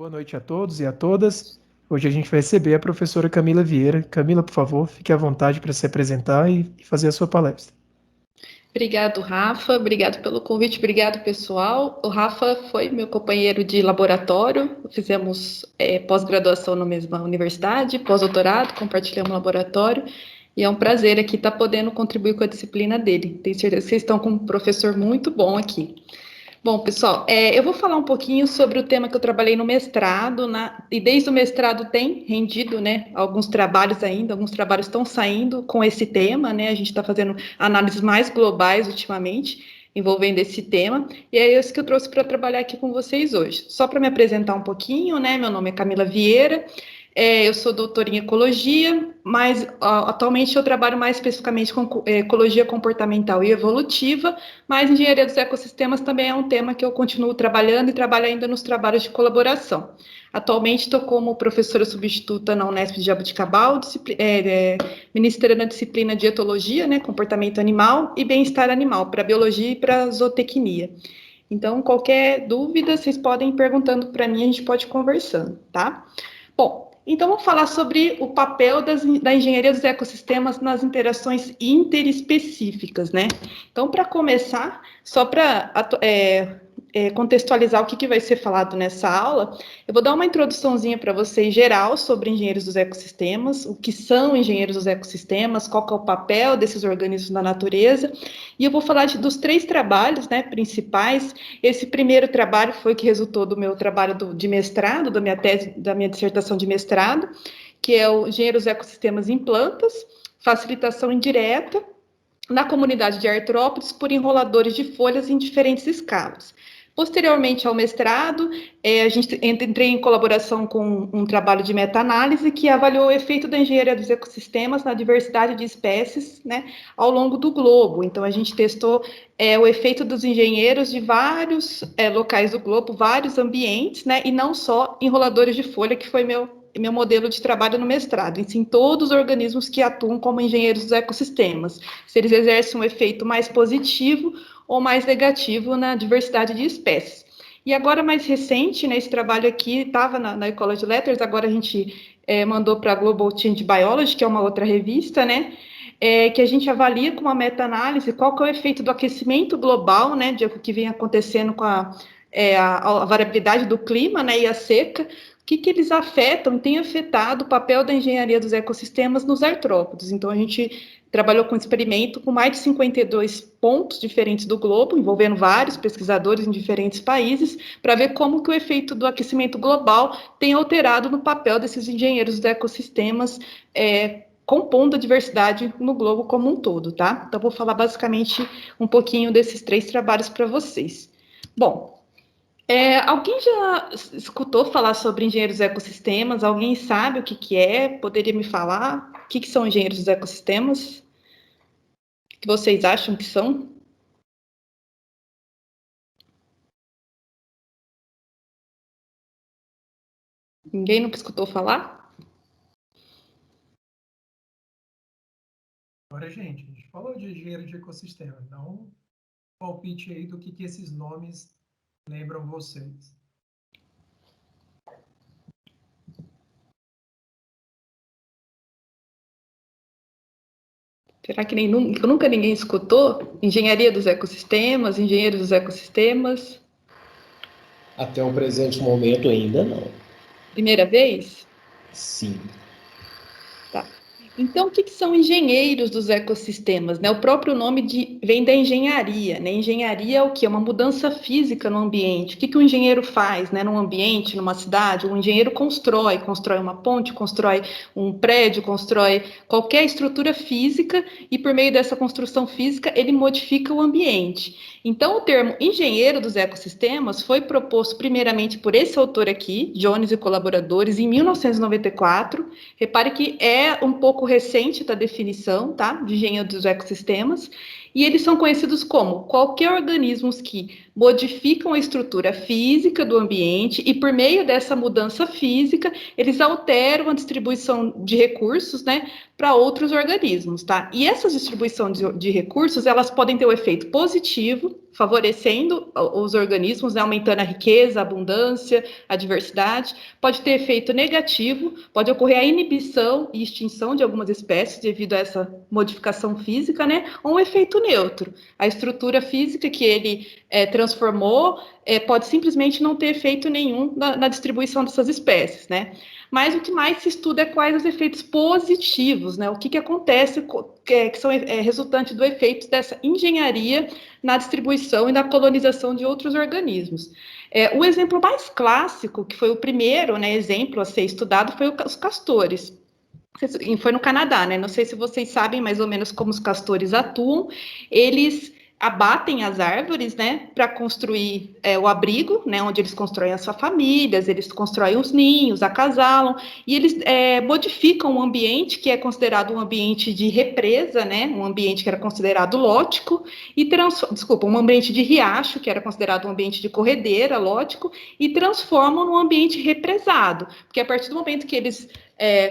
Boa noite a todos e a todas. Hoje a gente vai receber a professora Camila Vieira. Camila, por favor, fique à vontade para se apresentar e fazer a sua palestra. Obrigado, Rafa. Obrigado pelo convite. Obrigado, pessoal. O Rafa foi meu companheiro de laboratório. Fizemos pós-graduação na mesma universidade, pós-doutorado, compartilhamos laboratório. E é um prazer aqui estar podendo contribuir com a disciplina dele. Tenho certeza que vocês estão com um professor muito bom aqui. Bom, pessoal, eu vou falar um pouquinho sobre o tema que eu trabalhei no mestrado, e desde o mestrado tem rendido, né, alguns trabalhos ainda, alguns trabalhos estão saindo com esse tema, né, a gente está fazendo análises mais globais ultimamente, envolvendo esse tema, e é isso que eu trouxe para trabalhar aqui com vocês hoje. Só para me apresentar um pouquinho, né, meu nome é Camila Vieira, eu sou doutora em ecologia, mas atualmente eu trabalho mais especificamente com ecologia comportamental e evolutiva, mas engenharia dos ecossistemas também é um tema que eu continuo trabalhando e trabalho ainda nos trabalhos de colaboração. Atualmente estou como professora substituta na Unesp de Jaboticabal, ministrando a disciplina de etologia, né, comportamento animal e bem-estar animal, para biologia e para zootecnia. Então, qualquer dúvida, vocês podem ir perguntando para mim, a gente pode ir conversando, tá? Bom, então, vamos falar sobre o papel da engenharia dos ecossistemas nas interações interespecíficas, né? Então, para começar, só para contextualizar o que vai ser falado nessa aula, eu vou dar uma introduçãozinha para vocês geral sobre engenheiros dos ecossistemas, o que são engenheiros dos ecossistemas, qual que é o papel desses organismos na natureza, e eu vou falar dos 3 trabalhos, né, principais. Esse primeiro trabalho foi o que resultou do meu trabalho de mestrado, da minha tese, da minha dissertação de mestrado, que é o Engenheiros dos Ecossistemas em Plantas, facilitação indireta na comunidade de artrópodes por enroladores de folhas em diferentes escalas. Posteriormente ao mestrado, a gente entrei em colaboração com um trabalho de meta-análise que avaliou o efeito da engenharia dos ecossistemas na diversidade de espécies, né, ao longo do globo. Então, a gente testou o efeito dos engenheiros de vários locais do globo, vários ambientes, né, e não só enroladores de folha, que foi meu modelo de trabalho no mestrado, e sim todos os organismos que atuam como engenheiros dos ecossistemas, se eles exercem um efeito mais positivo ou mais negativo na diversidade de espécies. E agora, mais recente, né, esse trabalho aqui estava na Ecology Letters, agora a gente mandou para a Global Change Biology, que é uma outra revista, né, que a gente avalia com uma meta-análise qual que é o efeito do aquecimento global, né, de o que vem acontecendo com a variabilidade do clima, né, e a seca, o que eles afetam e têm afetado o papel da engenharia dos ecossistemas nos artrópodes. Então, a gente trabalhou com um experimento com mais de 52 pontos diferentes do globo, envolvendo vários pesquisadores em diferentes países, para ver como que o efeito do aquecimento global tem alterado no papel desses engenheiros dos ecossistemas, compondo a diversidade no globo como um todo, tá? Então, vou falar basicamente um pouquinho desses 3 trabalhos para vocês. Bom, alguém já escutou falar sobre engenheiros dos ecossistemas? Alguém sabe o que é? Poderia me falar? O que são engenheiros dos ecossistemas? O que vocês acham que são? Ninguém nunca escutou falar? Agora, gente, a gente falou de engenheiro de ecossistema, então, palpite aí do que esses nomes lembram vocês. Será que nunca ninguém escutou? Engenharia dos ecossistemas, engenheiros dos ecossistemas? Até o presente momento ainda não. Primeira vez? Sim. Tá. Então, o que são engenheiros dos ecossistemas? Né? O próprio nome vem da engenharia. Né? Engenharia é o quê? Uma mudança física no ambiente. O que o engenheiro faz, né? Num ambiente, numa cidade? O engenheiro constrói uma ponte, constrói um prédio, constrói qualquer estrutura física e, por meio dessa construção física, ele modifica o ambiente. Então, o termo engenheiro dos ecossistemas foi proposto primeiramente por esse autor aqui, Jones e colaboradores, em 1994. Repare que é um pouco recente da definição, tá, de engenharia dos ecossistemas, e eles são conhecidos como qualquer organismos que modificam a estrutura física do ambiente e, por meio dessa mudança física, eles alteram a distribuição de recursos, né, para outros organismos, tá? E essa distribuição de recursos, elas podem ter o efeito positivo, favorecendo os organismos, né, aumentando a riqueza, a abundância, a diversidade. Pode ter efeito negativo, pode ocorrer a inibição e extinção de algumas espécies devido a essa modificação física, né, ou um efeito neutro. A estrutura física que ele transformou pode simplesmente não ter efeito nenhum na distribuição dessas espécies, né? Mas o que mais se estuda é quais os efeitos positivos, né? O que acontece, que são resultantes do efeito dessa engenharia na distribuição e na colonização de outros organismos. O exemplo mais clássico, que foi o primeiro, né, exemplo a ser estudado, foi os castores. Foi no Canadá, né? Não sei se vocês sabem mais ou menos como os castores atuam. Eles abatem as árvores, né, para construir o abrigo, né, onde eles constroem as suas famílias, eles constroem os ninhos, acasalam, e eles modificam o ambiente, que é considerado um ambiente de represa, né, um ambiente que era considerado lótico, um ambiente de riacho, que era considerado um ambiente de corredeira, lótico, e transformam num ambiente represado, porque a partir do momento que eles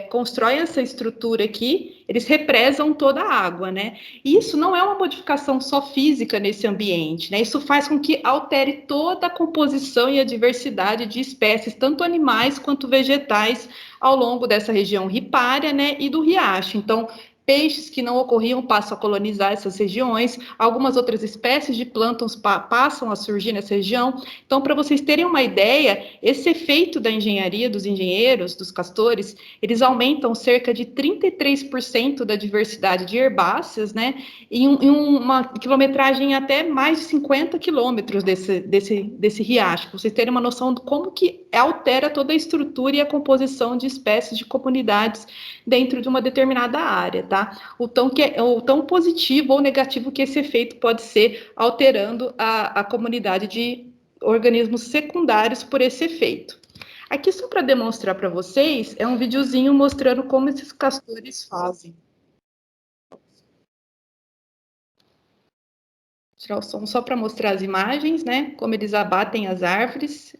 constroem essa estrutura aqui, eles represam toda a água, né? E isso não é uma modificação só física nesse ambiente, né? Isso faz com que altere toda a composição e a diversidade de espécies, tanto animais quanto vegetais, ao longo dessa região ripária, né? E do riacho. Então, peixes que não ocorriam passam a colonizar essas regiões, algumas outras espécies de plânctons passam a surgir nessa região. Então, para vocês terem uma ideia, esse efeito da engenharia dos engenheiros, dos castores, eles aumentam cerca de 33% da diversidade de herbáceas, né, em uma quilometragem até mais de 50 quilômetros desse riacho, para vocês terem uma noção de como que altera toda a estrutura e a composição de espécies, de comunidades dentro de uma determinada área, tá? O tão positivo ou negativo que esse efeito pode ser, alterando a comunidade de organismos secundários por esse efeito. Aqui, só para demonstrar para vocês, é um videozinho mostrando como esses castores fazem. Vou tirar o som só para mostrar as imagens, né? Como eles abatem as árvores.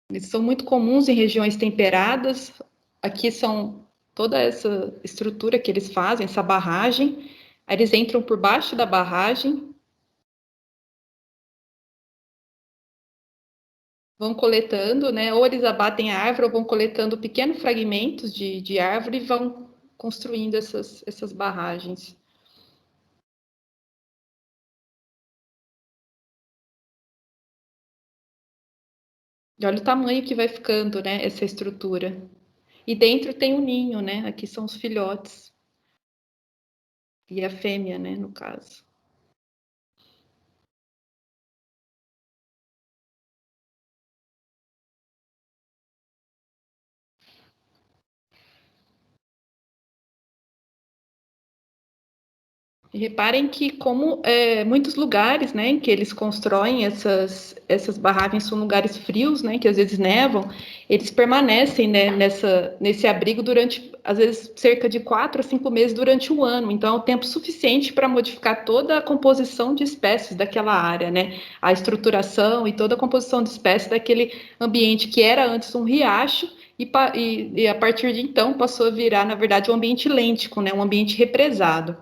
Eles são muito comuns em regiões temperadas. Aqui são toda essa estrutura que eles fazem, essa barragem. Aí eles entram por baixo da barragem, vão coletando, né? Ou eles abatem a árvore, ou vão coletando pequenos fragmentos de árvore e vão construindo essas barragens. E olha o tamanho que vai ficando, né, essa estrutura. E dentro tem o ninho, né? Aqui são os filhotes. E a fêmea, né, no caso. E reparem que como muitos lugares, né, em que eles constroem essas barragens são lugares frios, né, que às vezes nevam, eles permanecem, né, nesse abrigo durante, às vezes, cerca de 4 a 5 meses durante o ano. Então, é o tempo suficiente para modificar toda a composição de espécies daquela área, né, a estruturação e toda a composição de espécies daquele ambiente que era antes um riacho, e a partir de então passou a virar, na verdade, um ambiente lêntico, né, um ambiente represado.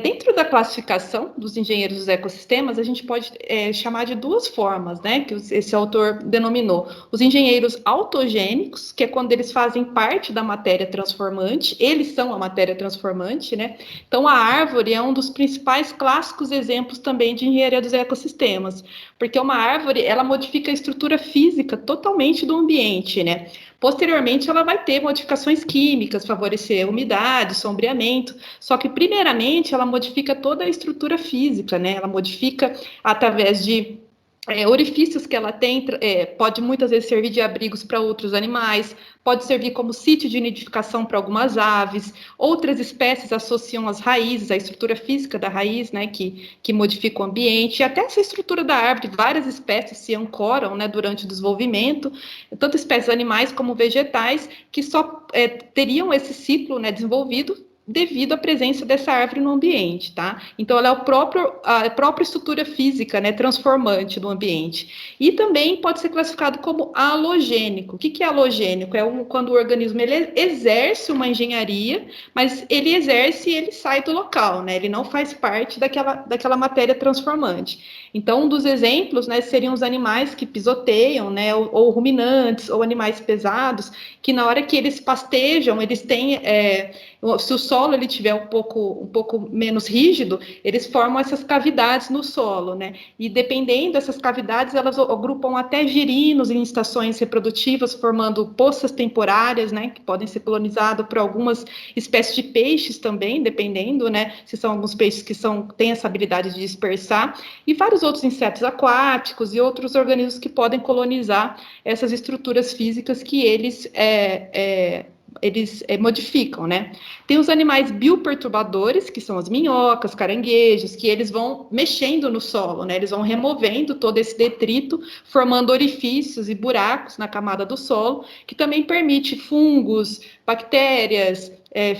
Dentro da classificação dos engenheiros dos ecossistemas, a gente pode chamar de duas formas, né, que esse autor denominou. Os engenheiros autogênicos, que é quando eles fazem parte da matéria transformante, eles são a matéria transformante, né? Então, a árvore é um dos principais clássicos exemplos também de engenharia dos ecossistemas, porque uma árvore, ela modifica a estrutura física totalmente do ambiente, né? Posteriormente, ela vai ter modificações químicas, favorecer umidade, sombreamento, só que, primeiramente, ela modifica toda a estrutura física, né? Ela modifica através de orifícios que ela tem, pode muitas vezes servir de abrigos para outros animais, pode servir como sítio de nidificação para algumas aves, outras espécies associam as raízes, a estrutura física da raiz, né, que modifica o ambiente, e até essa estrutura da árvore, várias espécies se ancoram, né, durante o desenvolvimento, tanto espécies animais como vegetais, que só teriam esse ciclo, né, desenvolvido devido à presença dessa árvore no ambiente, tá? Então, ela é a própria estrutura física, né, transformante do ambiente. E também pode ser classificado como halogênico. O que é halogênico? Quando o organismo ele exerce uma engenharia, mas ele exerce e ele sai do local, né? Ele não faz parte daquela matéria transformante. Então, um dos exemplos, né, seriam os animais que pisoteiam, né, ou ruminantes, ou animais pesados, que na hora que eles pastejam, eles têm... se o solo ele tiver um pouco menos rígido, eles formam essas cavidades no solo, né? E dependendo dessas cavidades, elas agrupam até girinos em estações reprodutivas, formando poças temporárias, né? Que podem ser colonizadas por algumas espécies de peixes também, dependendo, né? Se são alguns peixes que têm essa habilidade de dispersar, e vários outros insetos aquáticos e outros organismos que podem colonizar essas estruturas físicas que eles modificam, né? Tem os animais bioperturbadores, que são as minhocas, caranguejos, que eles vão mexendo no solo, né? Eles vão removendo todo esse detrito, formando orifícios e buracos na camada do solo, que também permite fungos, bactérias,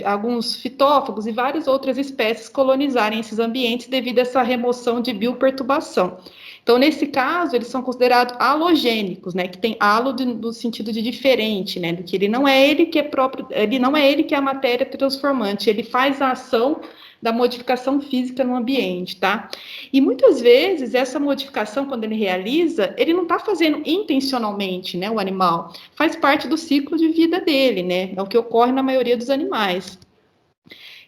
alguns fitófagos e várias outras espécies colonizarem esses ambientes devido a essa remoção de bioperturbação. Então, nesse caso, eles são considerados halogênicos, né? Que tem halo no sentido de diferente, né? Do que ele não é ele que é próprio, ele não é ele que é a matéria transformante, ele faz a ação da modificação física no ambiente, tá? E muitas vezes essa modificação, quando ele realiza, ele não está fazendo intencionalmente, né? O animal faz parte do ciclo de vida dele, né? É o que ocorre na maioria dos animais.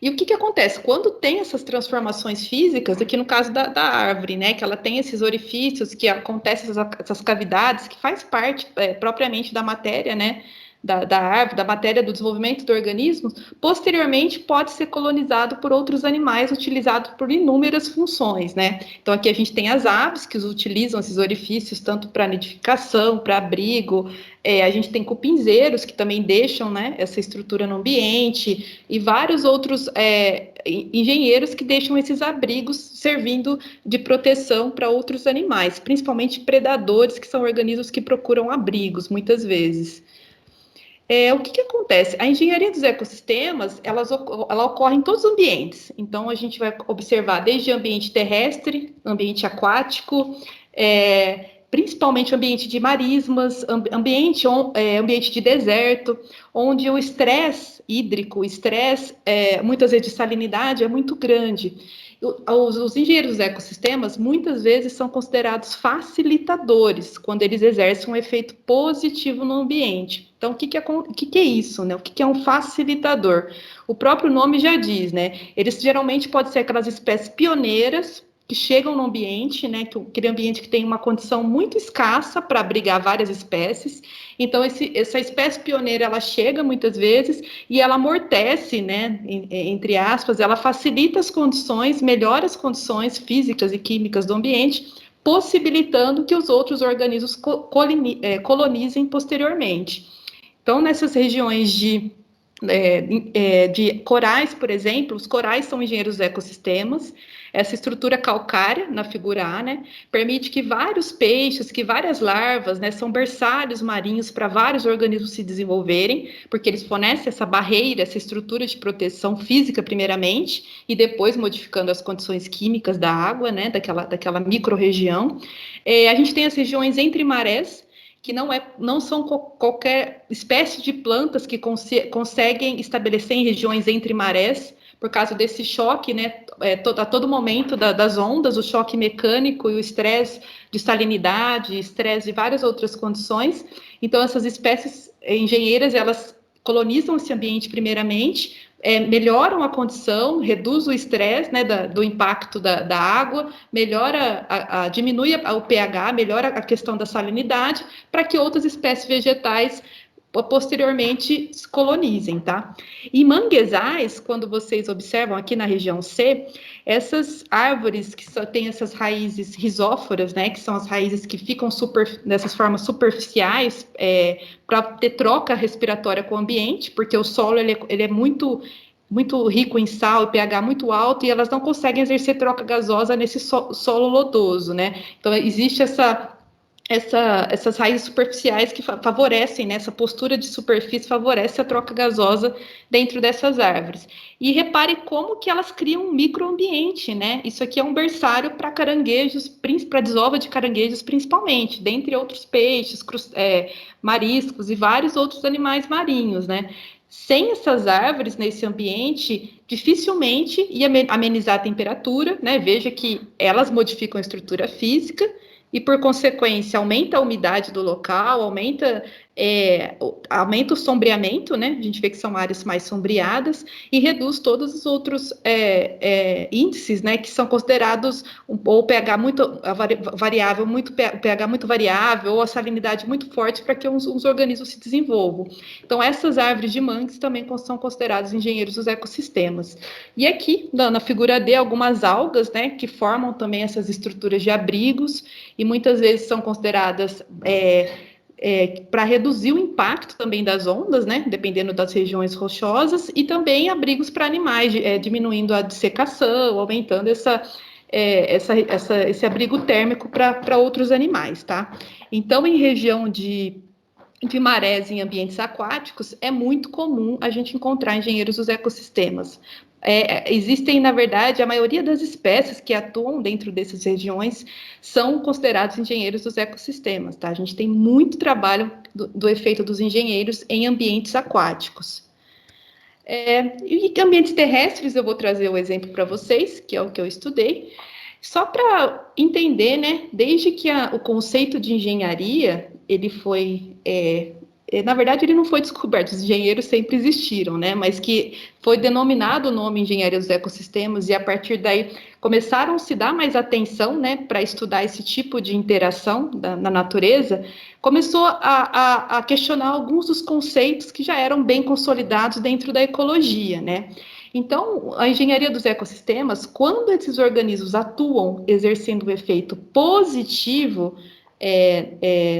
E o que acontece? Quando tem essas transformações físicas, aqui no caso da árvore, né, que ela tem esses orifícios, que acontecem essas cavidades, que faz parte propriamente da matéria, né, da árvore, da matéria do desenvolvimento do organismo, posteriormente pode ser colonizado por outros animais, utilizado por inúmeras funções, né? Então aqui a gente tem as aves, que utilizam esses orifícios tanto para nidificação, para abrigo, a gente tem cupinzeiros, que também deixam, né, essa estrutura no ambiente, e vários outros engenheiros que deixam esses abrigos servindo de proteção para outros animais, principalmente predadores, que são organismos que procuram abrigos, muitas vezes. O que acontece? A engenharia dos ecossistemas, ela ocorre em todos os ambientes. Então, a gente vai observar desde ambiente terrestre, ambiente aquático, principalmente ambiente de marismas, ambiente de deserto, onde o estresse hídrico, muitas vezes de salinidade, é muito grande. Os engenheiros dos ecossistemas, muitas vezes, são considerados facilitadores, quando eles exercem um efeito positivo no ambiente. Então, o que é isso, né? O que é um facilitador? O próprio nome já diz, né? Eles geralmente podem ser aquelas espécies pioneiras, que chegam no ambiente, né, aquele ambiente que tem uma condição muito escassa para abrigar várias espécies. Então, essa espécie pioneira, ela chega muitas vezes e ela amortece, né, entre aspas, ela facilita as condições, melhora as condições físicas e químicas do ambiente, possibilitando que os outros organismos colonizem posteriormente. Então, nessas regiões de corais, por exemplo, os corais são engenheiros dos ecossistemas. Essa estrutura calcária, na figura A, né, permite que vários peixes, que várias larvas, né, são berçários marinhos para vários organismos se desenvolverem, porque eles fornecem essa barreira, essa estrutura de proteção física, primeiramente, e depois modificando as condições químicas da água, né, daquela micro-região. A gente tem as regiões entre marés, que não são qualquer espécie de plantas que conseguem estabelecer em regiões entre marés, por causa desse choque, né, a todo momento das ondas, o choque mecânico e o estresse de salinidade, estresse de várias outras condições. Então, essas espécies engenheiras, elas colonizam esse ambiente primeiramente, melhoram a condição, reduz o estresse, né, do impacto da água, diminui o pH, melhora a questão da salinidade, para que outras espécies vegetais posteriormente se colonizem, tá? Em manguezais, quando vocês observam aqui na região C, essas árvores que têm essas raízes risóforas, né, que são as raízes que ficam dessas formas superficiais, para ter troca respiratória com o ambiente, porque o solo ele é muito rico em sal e pH muito alto, e elas não conseguem exercer troca gasosa nesse solo lodoso, né? Então, existe essas raízes superficiais que favorecem, né, essa postura de superfície favorece a troca gasosa dentro dessas árvores. E repare como que elas criam um microambiente, né? Isso aqui é um berçário para caranguejos, para desova de caranguejos principalmente, dentre outros peixes, mariscos e vários outros animais marinhos, né? Sem essas árvores nesse ambiente, dificilmente ia amenizar a temperatura, né? Veja que elas modificam a estrutura física, e, por consequência, aumenta a umidade do local, aumenta o sombreamento, né? A gente vê que são áreas mais sombreadas e reduz todos os outros índices, né? Que são considerados ou pH muito variável, pH muito variável, ou a salinidade muito forte para que os organismos se desenvolvam. Então, essas árvores de mangues também são consideradas engenheiros dos ecossistemas. E aqui, na figura D, algumas algas, né? Que formam também essas estruturas de abrigos, e muitas vezes são consideradas para reduzir o impacto também das ondas, né, dependendo das regiões rochosas, e também abrigos para animais, diminuindo a dessecação, aumentando esse abrigo térmico para outros animais, tá? Então, em região de marés em ambientes aquáticos, é muito comum a gente encontrar engenheiros dos ecossistemas. Existem, na verdade, a maioria das espécies que atuam dentro dessas regiões são considerados engenheiros dos ecossistemas, tá? A gente tem muito trabalho do efeito dos engenheiros em ambientes aquáticos. E ambientes terrestres, eu vou trazer o exemplo para vocês, que é o que eu estudei, só para entender, né, desde que o conceito de engenharia, ele foi, na verdade, ele não foi descoberto, os engenheiros sempre existiram, né, mas que foi denominado o nome engenharia dos ecossistemas, e a partir daí começaram a se dar mais atenção, né, para estudar esse tipo de interação na natureza, começou a questionar alguns dos conceitos que já eram bem consolidados dentro da ecologia, né. Então, a engenharia dos ecossistemas, quando esses organismos atuam exercendo um efeito positivo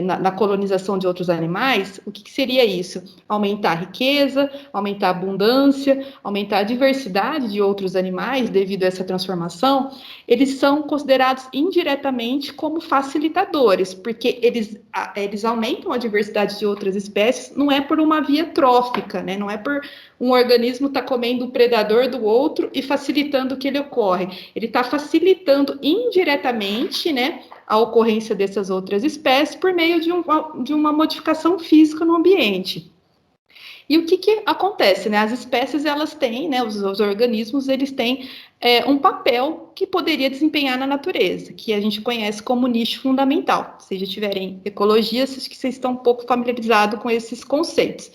na colonização de outros animais, o que seria isso? Aumentar a riqueza, aumentar a abundância, aumentar a diversidade de outros animais devido a essa transformação, eles são considerados indiretamente como facilitadores, porque eles aumentam a diversidade de outras espécies, não é por uma via trófica, né? Não é por um organismo estar comendo o predador do outro e facilitando que ele ocorre. Ele está facilitando indiretamente, né, a ocorrência dessas outras espécies por meio de uma modificação física no ambiente. E o que acontece, né? As espécies, elas têm, né, os organismos, eles têm um papel que poderia desempenhar na natureza, que a gente conhece como nicho fundamental. Se já tiverem ecologia, acho que vocês estão um pouco familiarizados com esses conceitos.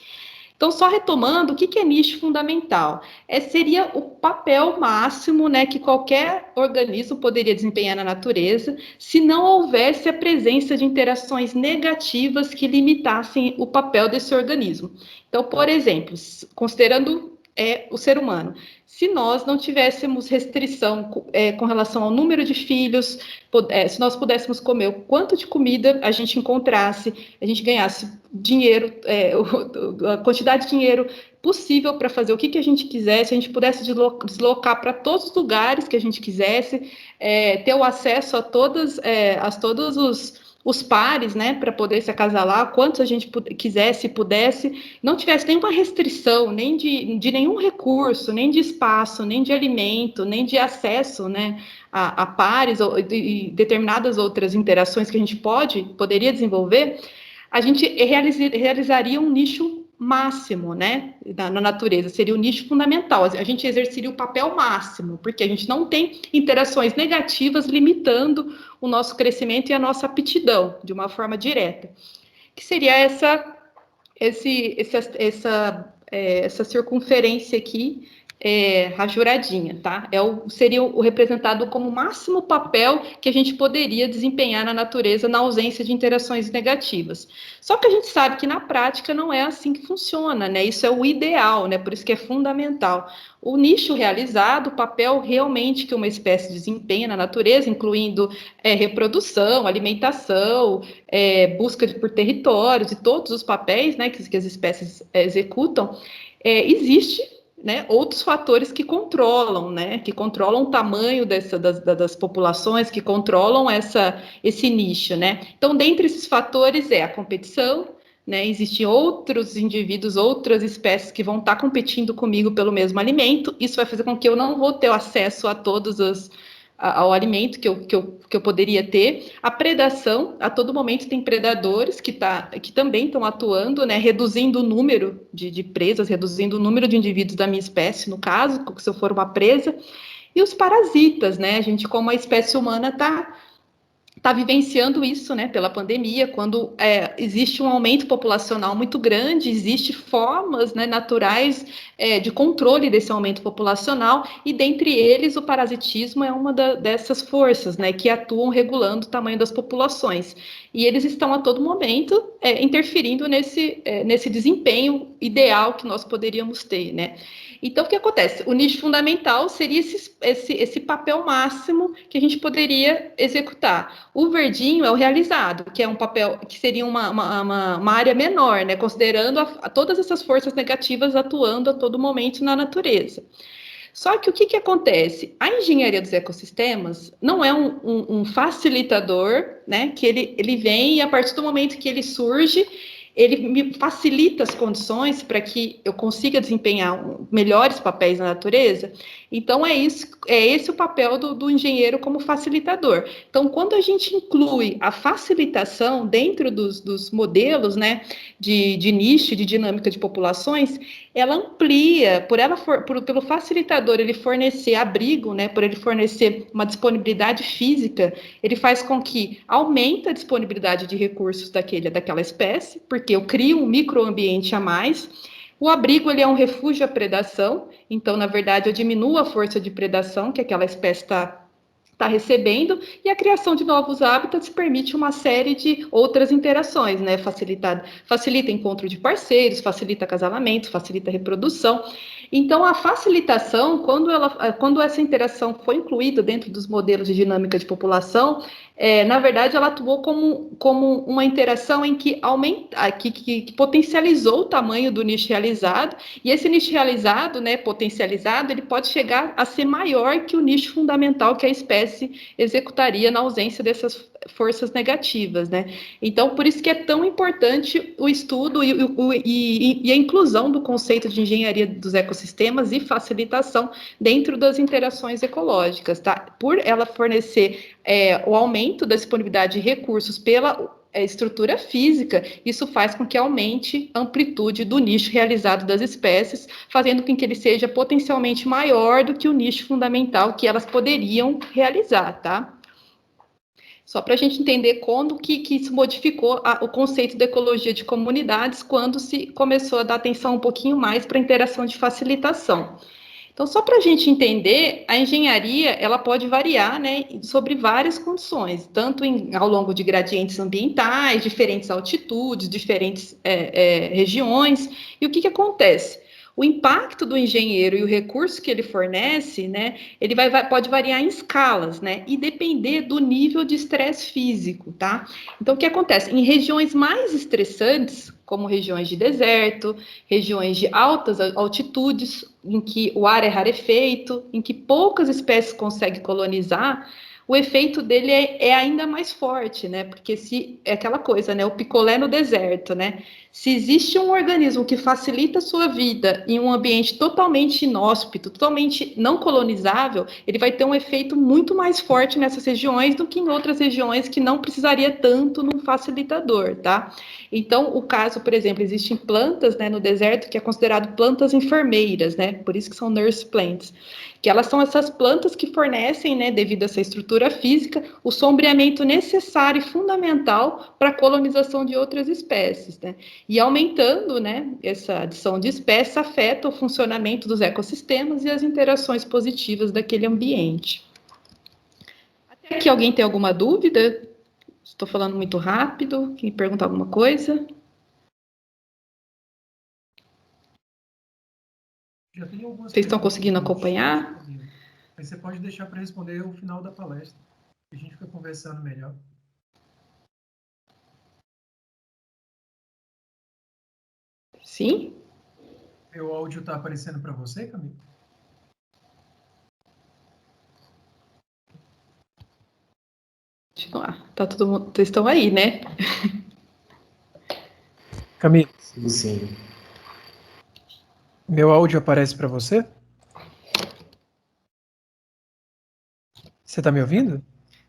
Então, só retomando, o que é nicho fundamental? Seria o papel máximo, né, que qualquer organismo poderia desempenhar na natureza, se não houvesse a presença de interações negativas que limitassem o papel desse organismo. Então, por exemplo, considerando o ser humano, se nós não tivéssemos restrição com relação ao número de filhos, se nós pudéssemos comer o quanto de comida a gente encontrasse, a gente ganhasse dinheiro, a quantidade de dinheiro possível para fazer o que a gente quisesse, a gente pudesse deslocar para todos os lugares que a gente quisesse, ter o acesso a todos os pares, né, para poder se acasalar, quantos a gente quisesse e pudesse, não tivesse nenhuma restrição, nem de nenhum recurso, nem de espaço, nem de alimento, nem de acesso, né, a pares e determinadas outras interações que a gente poderia desenvolver, a gente realizaria um nicho máximo, né, na natureza, seria o nicho fundamental, a gente exerceria o papel máximo, porque a gente não tem interações negativas limitando o nosso crescimento e a nossa aptidão, de uma forma direta, que seria essa circunferência aqui, rajuradinha, tá? Seria o representado como o máximo papel que a gente poderia desempenhar na natureza na ausência de interações negativas. Só que a gente sabe que na prática não é assim que funciona, né? Isso é o ideal, né? Por isso que é fundamental. O nicho realizado, o papel realmente que uma espécie desempenha na natureza, incluindo reprodução, alimentação, busca por territórios e todos os papéis, né, que as espécies executam, existe né, outros fatores que controlam, né, que controlam o tamanho das populações, que controlam esse nicho, né. Então, dentre esses fatores é a competição, né, existem outros indivíduos, outras espécies que vão estar competindo comigo pelo mesmo alimento, isso vai fazer com que eu não vou ter acesso a todos ao alimento que eu poderia ter. A predação, a todo momento tem predadores que também estão atuando, né, reduzindo o número de presas, reduzindo o número de indivíduos da minha espécie, no caso, se eu for uma presa. E os parasitas, né, a gente, como a espécie humana, está vivenciando isso, né, pela pandemia, quando existe um aumento populacional muito grande, existem formas, né, naturais de controle desse aumento populacional, e dentre eles o parasitismo é uma dessas forças, né, que atuam regulando o tamanho das populações. E eles estão a todo momento interferindo nesse desempenho ideal que nós poderíamos ter, né. Então, o que acontece? O nicho fundamental seria esse papel máximo que a gente poderia executar. O verdinho é o realizado, que é um papel que seria uma área menor, né? Considerando todas essas forças negativas atuando a todo momento na natureza. Só que o que acontece? A engenharia dos ecossistemas não é um facilitador, né? Que ele vem e a partir do momento que ele surge, ele me facilita as condições para que eu consiga desempenhar melhores papéis na natureza. Então, é esse o papel do engenheiro como facilitador. Então, quando a gente inclui a facilitação dentro dos modelos, né, de nicho, de dinâmica de populações, ela amplia, pelo facilitador ele fornecer abrigo, né, por ele fornecer uma disponibilidade física, ele faz com que aumente a disponibilidade de recursos daquela espécie, porque eu crio um microambiente a mais. O abrigo ele é um refúgio à predação, então, na verdade, eu diminuo a força de predação que aquela espécie está recebendo, e a criação de novos hábitats permite uma série de outras interações, né? Facilita encontro de parceiros, facilita acasalamento, facilita reprodução. Então, a facilitação, quando essa interação foi incluída dentro dos modelos de dinâmica de população, na verdade, ela atuou como uma interação em que que potencializou o tamanho do nicho realizado, e esse nicho realizado, né, potencializado, ele pode chegar a ser maior que o nicho fundamental que a espécie executaria na ausência dessas forças negativas, né? Então, por isso que é tão importante o estudo e a inclusão do conceito de engenharia dos ecossistemas e facilitação dentro das interações ecológicas, tá? Por ela fornecer o aumento da disponibilidade de recursos pela estrutura física, isso faz com que aumente a amplitude do nicho realizado das espécies, fazendo com que ele seja potencialmente maior do que o nicho fundamental que elas poderiam realizar, tá? Só para a gente entender quando que isso modificou o conceito da ecologia de comunidades, quando se começou a dar atenção um pouquinho mais para a interação de facilitação. Então, só para a gente entender, a engenharia ela pode variar, né, sobre várias condições, tanto ao longo de gradientes ambientais, diferentes altitudes, diferentes regiões. E o que acontece? O impacto do engenheiro e o recurso que ele fornece, né, ele pode variar em escalas, né, e depender do nível de estresse físico, tá? Então, o que acontece? Em regiões mais estressantes, como regiões de deserto, regiões de altas altitudes, em que o ar é rarefeito, em que poucas espécies conseguem colonizar, o efeito dele é ainda mais forte, né? Porque se é aquela coisa, né? O picolé no deserto, né? Se existe um organismo que facilita a sua vida em um ambiente totalmente inóspito, totalmente não colonizável, ele vai ter um efeito muito mais forte nessas regiões do que em outras regiões que não precisaria tanto num facilitador, tá? Então, o caso, por exemplo, existem plantas, né, no deserto que é considerado plantas enfermeiras, né? Por isso que são nurse plants, que elas são essas plantas que fornecem, né, devido a essa estrutura física, o sombreamento necessário e fundamental para a colonização de outras espécies, né? E aumentando, né, essa adição de espécies afeta o funcionamento dos ecossistemas e as interações positivas daquele ambiente. Até aqui alguém tem alguma dúvida? Estou falando muito rápido. Quem perguntar alguma coisa? Já tem algumas Vocês estão conseguindo acompanhar? Aí você pode deixar para responder ao final da palestra. A gente fica conversando melhor. Sim? Meu áudio está aparecendo para você, Camila? Continuar. Tá todo mundo, vocês estão aí, né? Camila, Sim, sim. meu áudio aparece para você? Você está me ouvindo?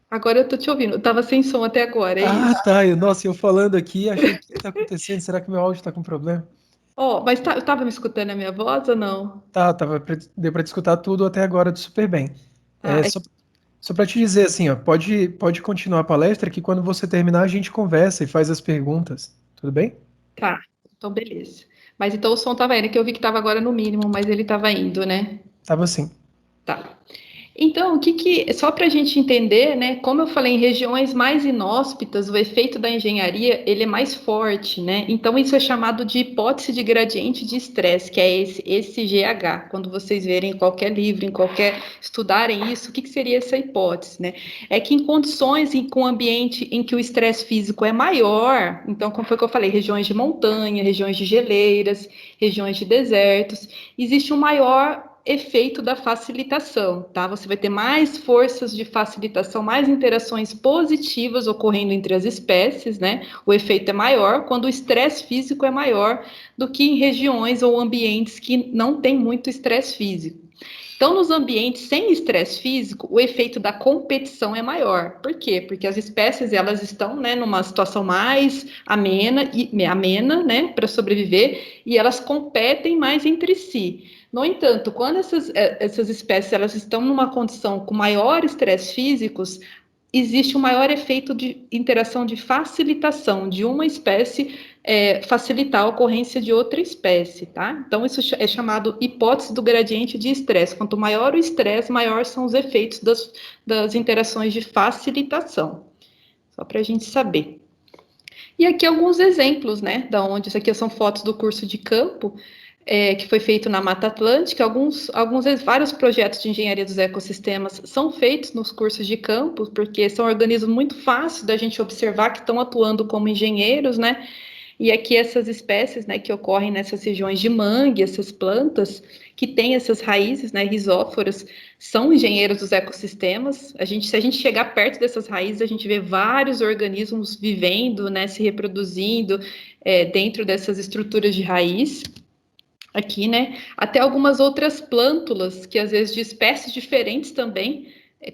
Agora eu tô te ouvindo. Eu tava sem som até agora, é Ah, isso. tá. Nossa, eu falando aqui, achei que está acontecendo. Será que meu áudio está com problema? Ó, mas tava me escutando a minha voz ou não? Tá, deu para te escutar tudo até agora super bem. Ah, É, só para te dizer assim, ó, pode continuar a palestra que quando você terminar a gente conversa e faz as perguntas. Tudo bem? tá. Então, beleza. Mas então o som tava indo, que eu vi que tava agora no mínimo, mas ele tava indo, né? Tava assim. Tá. Então, só para a gente entender, né? Como eu falei, em regiões mais inóspitas, o efeito da engenharia ele é mais forte, né? Então, isso é chamado de hipótese de gradiente de estresse, que é esse GH. Quando vocês verem em qualquer livro, estudarem isso, o que seria essa hipótese, né? É que em condições com ambiente em que o estresse físico é maior, então, como foi que eu falei, regiões de montanha, regiões de geleiras, regiões de desertos, existe um maior efeito da facilitação, tá? Você vai ter mais forças de facilitação, mais interações positivas ocorrendo entre as espécies, né? O efeito é maior quando o estresse físico é maior do que em regiões ou ambientes que não tem muito estresse físico. Então, nos ambientes sem estresse físico, o efeito da competição é maior. Por quê? Porque as espécies elas estão, né, numa situação mais amena, né, para sobreviver, e elas competem mais entre si. No entanto, quando essas espécies elas estão numa condição com maior estresse físicos, existe um maior efeito de interação de facilitação de uma espécie facilitar a ocorrência de outra espécie, tá? Então, isso é chamado hipótese do gradiente de estresse. Quanto maior o estresse, maior são os efeitos das interações de facilitação. Só para a gente saber. E aqui alguns exemplos, né? Da onde isso aqui são fotos do curso de campo, que foi feito na Mata Atlântica. Vários projetos de engenharia dos ecossistemas são feitos nos cursos de campo, porque são organismos muito fáceis da gente observar que estão atuando como engenheiros, né? E aqui essas espécies, né, que ocorrem nessas regiões de mangue, essas plantas que têm essas raízes, né, rizóforas, são engenheiros dos ecossistemas. Se a gente chegar perto dessas raízes, a gente vê vários organismos vivendo, né, se reproduzindo dentro dessas estruturas de raiz. Aqui, né, até algumas outras plântulas que às vezes de espécies diferentes também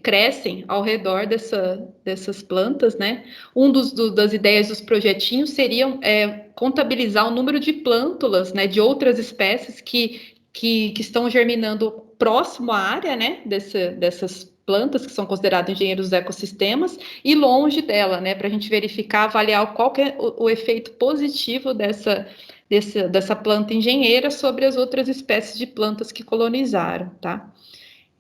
crescem ao redor dessas plantas, né? Das ideias dos projetinhos seriam contabilizar o número de plântulas, né, de outras espécies que estão germinando próximo à área, né, dessas plantas que são consideradas engenheiros dos ecossistemas e longe dela, né, para a gente verificar, avaliar qual que é o efeito positivo dessa planta engenheira sobre as outras espécies de plantas que colonizaram, tá?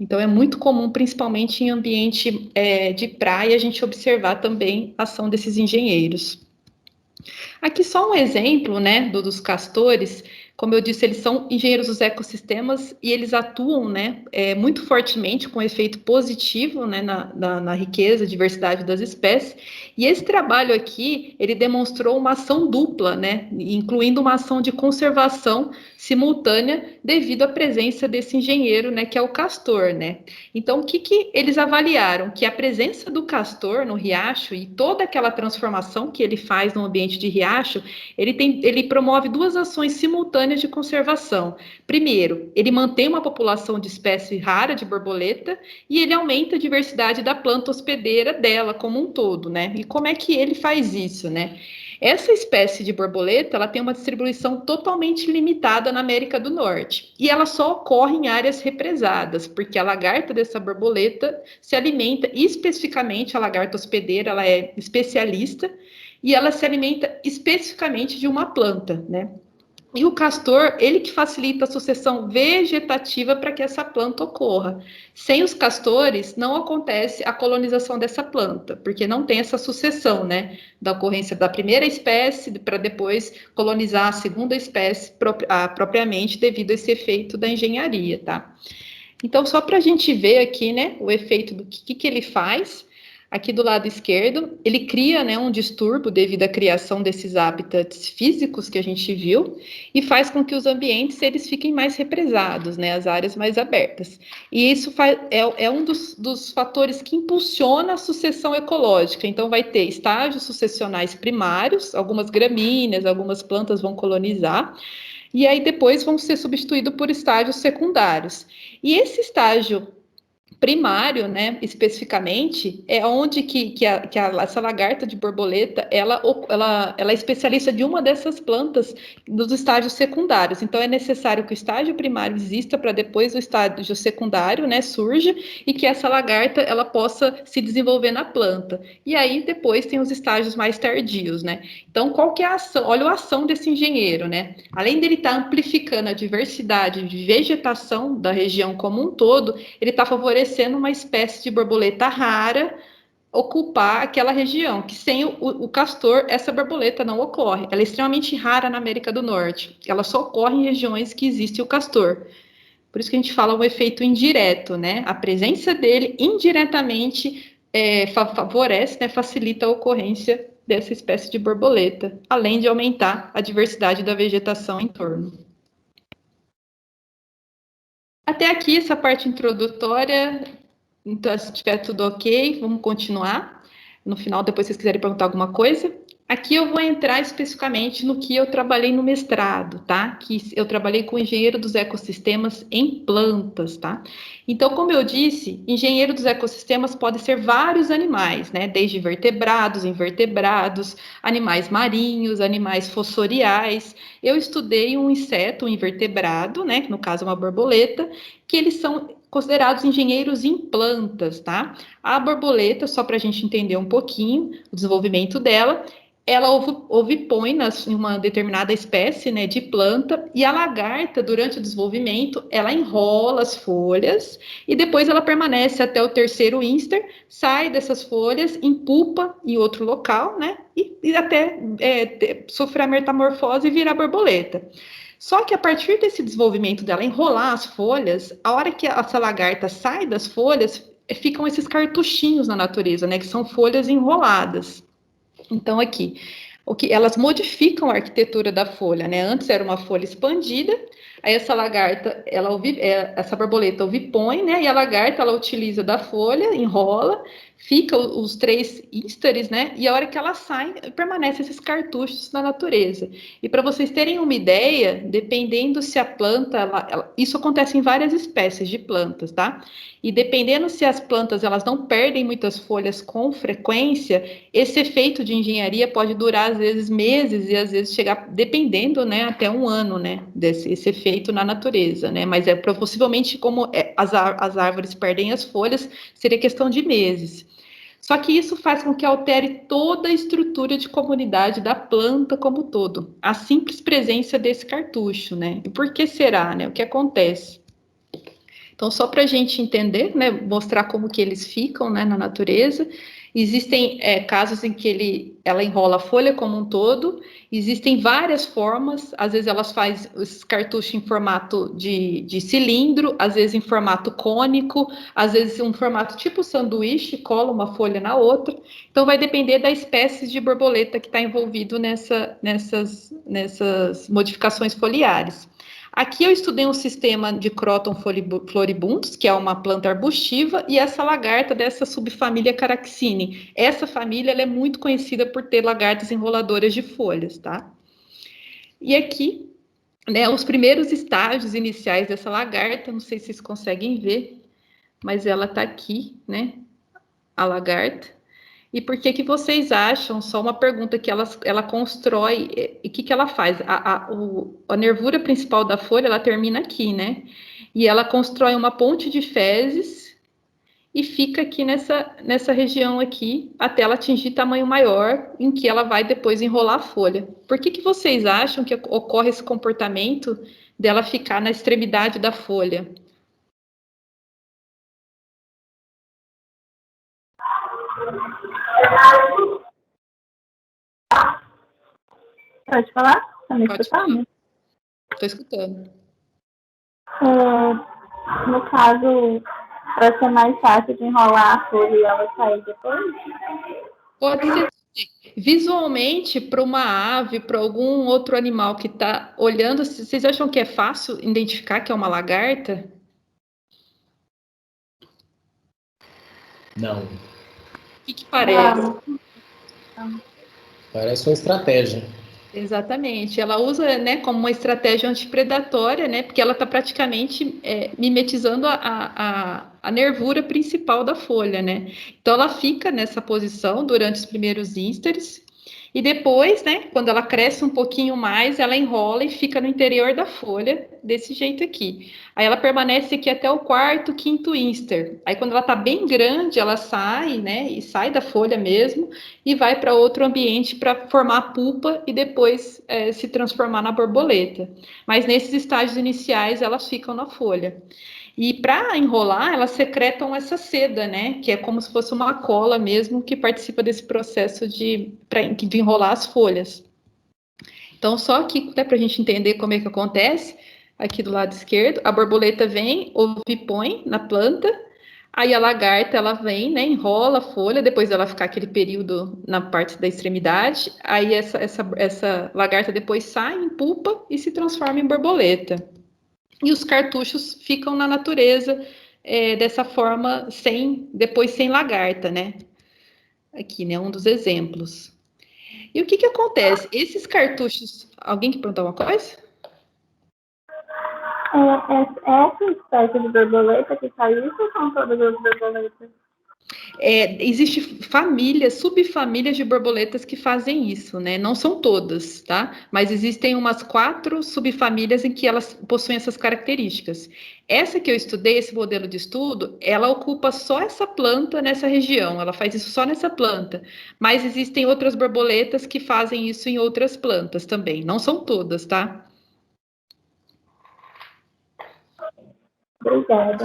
Então, é muito comum, principalmente em ambiente de praia, a gente observar também a ação desses engenheiros. Aqui só um exemplo, né, dos castores. Como eu disse, eles são engenheiros dos ecossistemas e eles atuam, né, muito fortemente com efeito positivo, né, na riqueza, diversidade das espécies. E esse trabalho aqui, ele demonstrou uma ação dupla, né, incluindo uma ação de conservação simultânea devido à presença desse engenheiro, né, que é o castor, né. Então, o que eles avaliaram? Que a presença do castor no riacho e toda aquela transformação que ele faz no ambiente de riacho, ele promove duas ações simultâneas de conservação. Primeiro, ele mantém uma população de espécie rara de borboleta e ele aumenta a diversidade da planta hospedeira dela como um todo, né? E como é que ele faz isso, né? Essa espécie de borboleta, ela tem uma distribuição totalmente limitada na América do Norte. E ela só ocorre em áreas represadas, porque a lagarta dessa borboleta se alimenta especificamente, a lagarta hospedeira, ela é especialista, e ela se alimenta especificamente de uma planta, né? E o castor, ele que facilita a sucessão vegetativa para que essa planta ocorra. Sem os castores, não acontece a colonização dessa planta, porque não tem essa sucessão, né? Da ocorrência da primeira espécie para depois colonizar a segunda espécie propriamente devido a esse efeito da engenharia, tá? Então, só para a gente ver aqui, né, o efeito do que ele faz. Aqui do lado esquerdo, ele cria, né, um distúrbio devido à criação desses habitats físicos que a gente viu e faz com que os ambientes eles fiquem mais represados, né, as áreas mais abertas. E isso é um dos fatores que impulsiona a sucessão ecológica. Então, vai ter estágios sucessionais primários, algumas gramíneas, algumas plantas vão colonizar, e aí depois vão ser substituídos por estágios secundários. E esse estágio primário, né, especificamente, é onde essa lagarta de borboleta, ela é especialista de uma dessas plantas dos estágios secundários. Então, é necessário que o estágio primário exista para depois o estágio secundário, né, surja e que essa lagarta, ela possa se desenvolver na planta. E aí, depois, tem os estágios mais tardios, né? Então, qual que é a ação? Olha a ação desse engenheiro, né? Além dele estar amplificando a diversidade de vegetação da região como um todo, ele está favorecendo uma espécie de borboleta rara ocupar aquela região, que sem o castor, essa borboleta não ocorre. Ela é extremamente rara na América do Norte. Ela só ocorre em regiões que existe o castor. Por isso que a gente fala um efeito indireto, né? A presença dele indiretamente favorece, né, facilita a ocorrência dessa espécie de borboleta, além de aumentar a diversidade da vegetação em torno. Até aqui, essa parte introdutória, então, se tiver tudo ok, vamos continuar. No final, depois, se vocês quiserem perguntar alguma coisa. Aqui eu vou entrar especificamente no que eu trabalhei no mestrado, tá? Que eu trabalhei com engenheiro dos ecossistemas em plantas, tá? Então, como eu disse, engenheiro dos ecossistemas pode ser vários animais, né? Desde vertebrados, invertebrados, animais marinhos, animais fossoriais. Eu estudei um inseto, um invertebrado, né? Que no caso é uma borboleta, que eles são considerados engenheiros em plantas, tá? A borboleta, só para a gente entender um pouquinho o desenvolvimento dela, ela ovipõe em uma determinada espécie, né, de planta, e a lagarta, durante o desenvolvimento, ela enrola as folhas e depois ela permanece até o terceiro íster, sai dessas folhas, empupa em outro local, né, e até sofrer a metamorfose e virar borboleta. Só que a partir desse desenvolvimento dela enrolar as folhas, a hora que essa lagarta sai das folhas, ficam esses cartuchinhos na natureza, né, que são folhas enroladas. Então, aqui, elas modificam a arquitetura da folha, né? Antes era uma folha expandida, aí essa lagarta, essa borboleta ovipõe, né? E a lagarta, ela utiliza da folha, enrola, fica os três ísteres, né? E a hora que ela sai, permanecem esses cartuchos na natureza. E para vocês terem uma ideia, dependendo se a planta, isso acontece em várias espécies de plantas, tá? E dependendo se as plantas elas não perdem muitas folhas com frequência, esse efeito de engenharia pode durar às vezes meses e às vezes chegar, dependendo, né, até um ano, né, esse efeito na natureza, né? Mas possivelmente como as árvores perdem as folhas, seria questão de meses. Só que isso faz com que altere toda a estrutura de comunidade da planta como um todo. A simples presença desse cartucho, né? E por que será, né? O que acontece? Então, só para a gente entender, né, mostrar como que eles ficam, né, na natureza, existem casos em que ela enrola a folha como um todo, existem várias formas, às vezes elas fazem os cartuchos em formato de cilindro, às vezes em formato cônico, às vezes um formato tipo sanduíche, cola uma folha na outra, então vai depender da espécie de borboleta que está envolvido nessas modificações foliares. Aqui eu estudei um sistema de Croton floribundus, que é uma planta arbustiva, e essa lagarta dessa subfamília Caraxine. Essa família ela é muito conhecida por ter lagartas enroladoras de folhas, tá? E aqui, né, os primeiros estágios iniciais dessa lagarta, não sei se vocês conseguem ver, mas ela está aqui, né? A lagarta. E por que vocês acham, só uma pergunta, que ela constrói, e o que ela faz? A nervura principal da folha, ela termina aqui, né? E ela constrói uma ponte de fezes e fica aqui nessa região aqui, até ela atingir tamanho maior, em que ela vai depois enrolar a folha. Por que vocês acham que ocorre esse comportamento dela ficar na extremidade da folha? Pode falar? Tá me Pode escutando? Estou escutando. No caso, Para ser mais fácil de enrolar a folha e ela sair depois? Pode ser visualmente para uma ave, para algum outro animal que está olhando. Vocês acham que é fácil identificar que é uma lagarta? Não. O que parece? Parece uma estratégia. Exatamente. Ela usa, né, como uma estratégia antipredatória, né, porque ela está praticamente mimetizando a nervura principal da folha, né? Então ela fica nessa posição durante os primeiros insters e depois, né, quando ela cresce um pouquinho mais, ela enrola e fica no interior da folha desse jeito aqui. Aí ela permanece aqui até o quarto, quinto inster. Aí quando ela está bem grande, ela sai, né, e sai da folha mesmo e vai para outro ambiente para formar a pupa e depois se transformar na borboleta. Mas nesses estágios iniciais elas ficam na folha. E para enrolar, elas secretam essa seda, né? Que é como se fosse uma cola mesmo que participa desse processo de enrolar as folhas. Então, só aqui, para a gente entender como é que acontece, aqui do lado esquerdo, a borboleta vem, ovipõe na planta, aí a lagarta, ela vem, né, enrola a folha, depois ela ficar aquele período na parte da extremidade, aí essa lagarta depois sai em pupa e se transforma em borboleta. E os cartuchos ficam na natureza dessa forma, depois sem lagarta, né? Aqui, né, um dos exemplos. E o que acontece? Esses cartuchos... Alguém que perguntou alguma coisa? Essa espécie de borboleta que saiu, ou são todas as borboletas? Existem famílias, subfamílias de borboletas que fazem isso, né? Não são todas, tá? Mas existem umas 4 subfamílias em que elas possuem essas características. Essa que eu estudei, esse modelo de estudo, ela ocupa só essa planta nessa região, ela faz isso só nessa planta. Mas existem outras borboletas que fazem isso em outras plantas também. Não são todas, tá? Obrigada.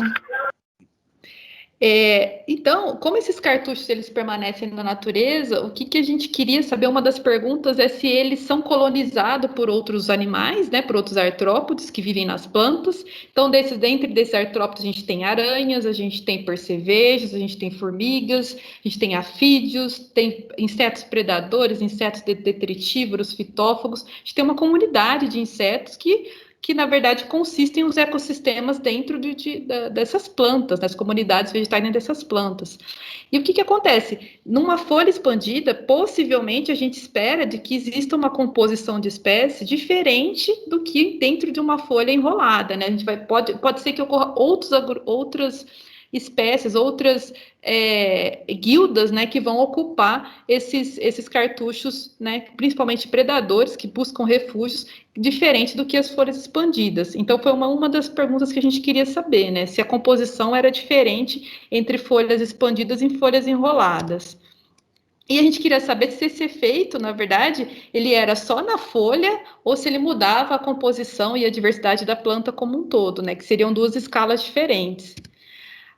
Então, como esses cartuchos eles permanecem na natureza, o que a gente queria saber, uma das perguntas é se eles são colonizados por outros animais, né, por outros artrópodes que vivem nas plantas. Então, dentre desses artrópodes, a gente tem aranhas, a gente tem percevejos, a gente tem formigas, a gente tem afídeos, tem insetos predadores, insetos detritívoros, fitófagos. A gente tem uma comunidade de insetos que na verdade consistem os ecossistemas dentro dessas plantas, das comunidades vegetais dentro dessas plantas. E o que acontece? Numa folha expandida, possivelmente a gente espera de que exista uma composição de espécie diferente do que dentro de uma folha enrolada, né? Pode ser que ocorra outras espécies, outras guildas, né, que vão ocupar esses cartuchos, né, principalmente predadores que buscam refúgios, diferente do que as folhas expandidas. Então, foi uma das perguntas que a gente queria saber, né, se a composição era diferente entre folhas expandidas e folhas enroladas. E a gente queria saber se esse efeito, na verdade, ele era só na folha ou se ele mudava a composição e a diversidade da planta como um todo, né, que seriam 2 escalas diferentes.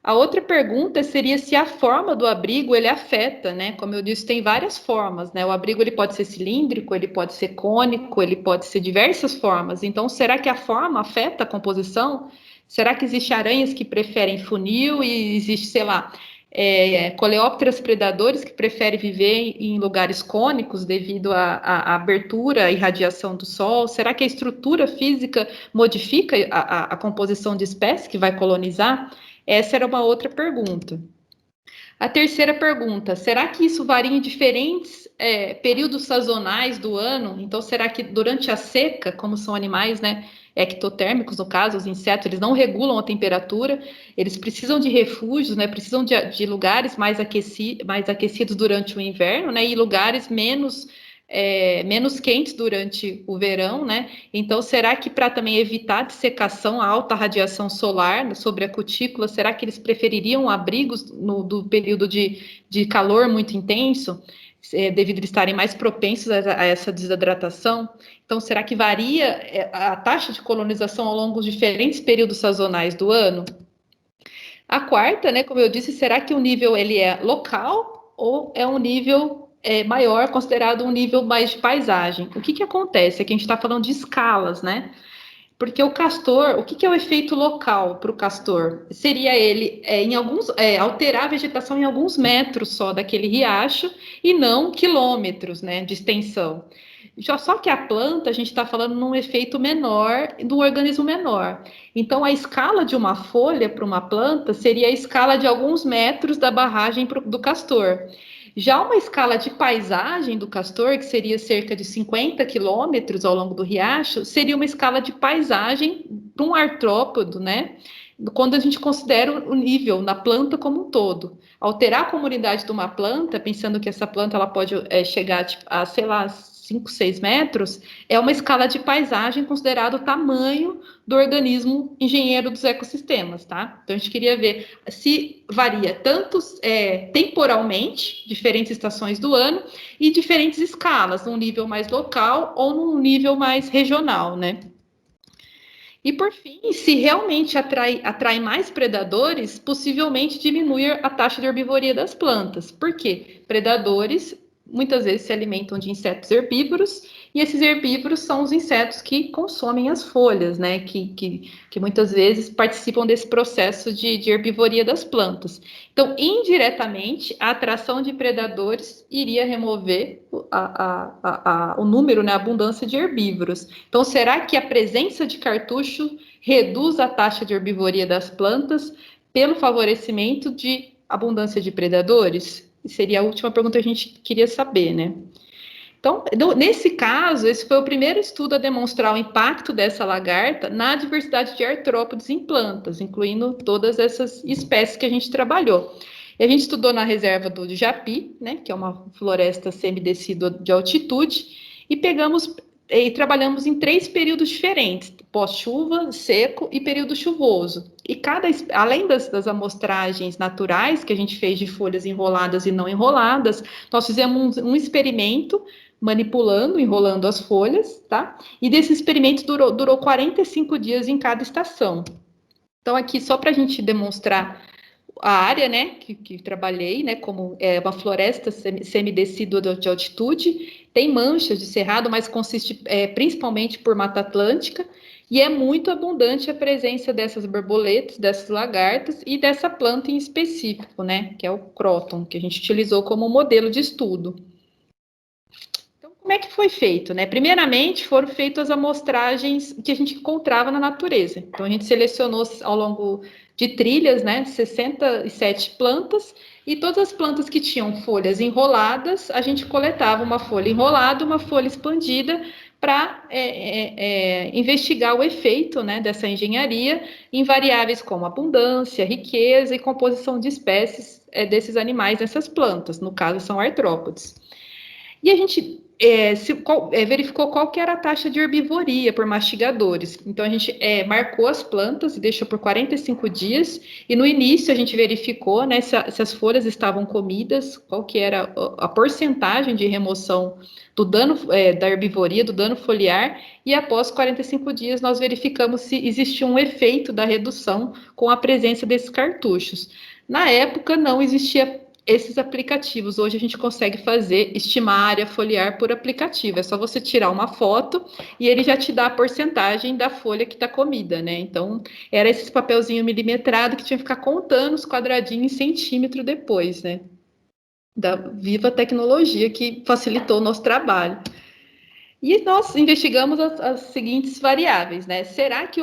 A outra pergunta seria se a forma do abrigo ele afeta, né? Como eu disse, tem várias formas, né? O abrigo ele pode ser cilíndrico, ele pode ser cônico, ele pode ser diversas formas. Então, será que a forma afeta a composição? Será que existem aranhas que preferem funil e existe, sei lá, coleópteras predadores que preferem viver em lugares cônicos devido à abertura e radiação do sol? Será que a estrutura física modifica a composição de espécie que vai colonizar? Essa era uma outra pergunta. A terceira pergunta, será que isso varia em diferentes períodos sazonais do ano? Então, será que durante a seca, como são animais, né, ectotérmicos, no caso, os insetos, eles não regulam a temperatura, eles precisam de refúgios, né, precisam de lugares mais aquecidos durante o inverno, né, e lugares menos quentes durante o verão, né? Então, será que para também evitar a dessecação, a alta radiação solar sobre a cutícula, será que eles prefeririam abrigos do período de calor muito intenso, devido a estarem mais propensos a essa desidratação? Então, será que varia a taxa de colonização ao longo dos diferentes períodos sazonais do ano? A quarta, né, como eu disse, será que o nível ele é local ou é um nível maior, considerado um nível mais de paisagem? O que acontece? É que a gente está falando de escalas, né? Porque o castor, o que é o efeito local para o castor? Seria ele alterar a vegetação em alguns metros só daquele riacho e não quilômetros, né, de extensão. Só que a planta, a gente está falando num efeito menor, do organismo menor. Então, a escala de uma folha para uma planta seria a escala de alguns metros da barragem do castor. Já uma escala de paisagem do castor, que seria cerca de 50 quilômetros ao longo do riacho, seria uma escala de paisagem para um artrópode, né? Quando a gente considera o nível na planta como um todo. Alterar a comunidade de uma planta, pensando que essa planta ela pode chegar a, sei lá, 5, 6 metros, é uma escala de paisagem considerado o tamanho do organismo engenheiro dos ecossistemas, tá? Então, a gente queria ver se varia tanto temporalmente, diferentes estações do ano, e diferentes escalas, num nível mais local ou num nível mais regional, né? E, por fim, se realmente atrai mais predadores, possivelmente diminui a taxa de herbivoria das plantas. Por quê? Predadores muitas vezes se alimentam de insetos herbívoros, e esses herbívoros são os insetos que consomem as folhas, né? Que muitas vezes participam desse processo de herbivoria das plantas. Então, indiretamente, a atração de predadores iria remover o número, né, a abundância de herbívoros. Então, será que a presença de cartucho reduz a taxa de herbivoria das plantas pelo favorecimento de abundância de predadores? Seria a última pergunta que a gente queria saber, né? Então, nesse caso, esse foi o primeiro estudo a demonstrar o impacto dessa lagarta na diversidade de artrópodes em plantas, incluindo todas essas espécies que a gente trabalhou. E a gente estudou na reserva do Japi, né, que é uma floresta semidecídua de altitude, e trabalhamos em 3 períodos diferentes: pós-chuva, seco e período chuvoso. E além das amostragens naturais que a gente fez de folhas enroladas e não enroladas, nós fizemos um experimento manipulando, enrolando as folhas, tá? E desse experimento durou 45 dias em cada estação. Então, aqui, só para a gente demonstrar a área, né, que trabalhei, né, como é uma floresta semidecídua de altitude, tem manchas de cerrado, mas consiste principalmente por Mata Atlântica, e é muito abundante a presença dessas borboletas, dessas lagartas e dessa planta em específico, né, que é o cróton, que a gente utilizou como modelo de estudo. Então, como é que foi feito, né? Primeiramente, foram feitas as amostragens que a gente encontrava na natureza. Então, a gente selecionou ao longo de trilhas, né, 67 plantas, e todas as plantas que tinham folhas enroladas, a gente coletava uma folha enrolada, uma folha expandida, para investigar o efeito, né, dessa engenharia em variáveis como abundância, riqueza e composição de espécies desses animais nessas plantas, no caso são artrópodes. E a gente verificou qual que era a taxa de herbivoria por mastigadores. Então, a gente marcou as plantas e deixou por 45 dias, e no início a gente verificou, né, se as folhas estavam comidas, qual que era a porcentagem de remoção do dano da herbivoria, do dano foliar, e após 45 dias nós verificamos se existia um efeito da redução com a presença desses cartuchos. Na época não existia esses aplicativos. Hoje a gente consegue estimar a área foliar por aplicativo. É só você tirar uma foto e ele já te dá a porcentagem da folha que está comida, né? Então, era esse papelzinho milimetrado que tinha que ficar contando os quadradinhos em centímetro depois, né? Da viva tecnologia que facilitou o nosso trabalho. E nós investigamos as seguintes variáveis, né? Será que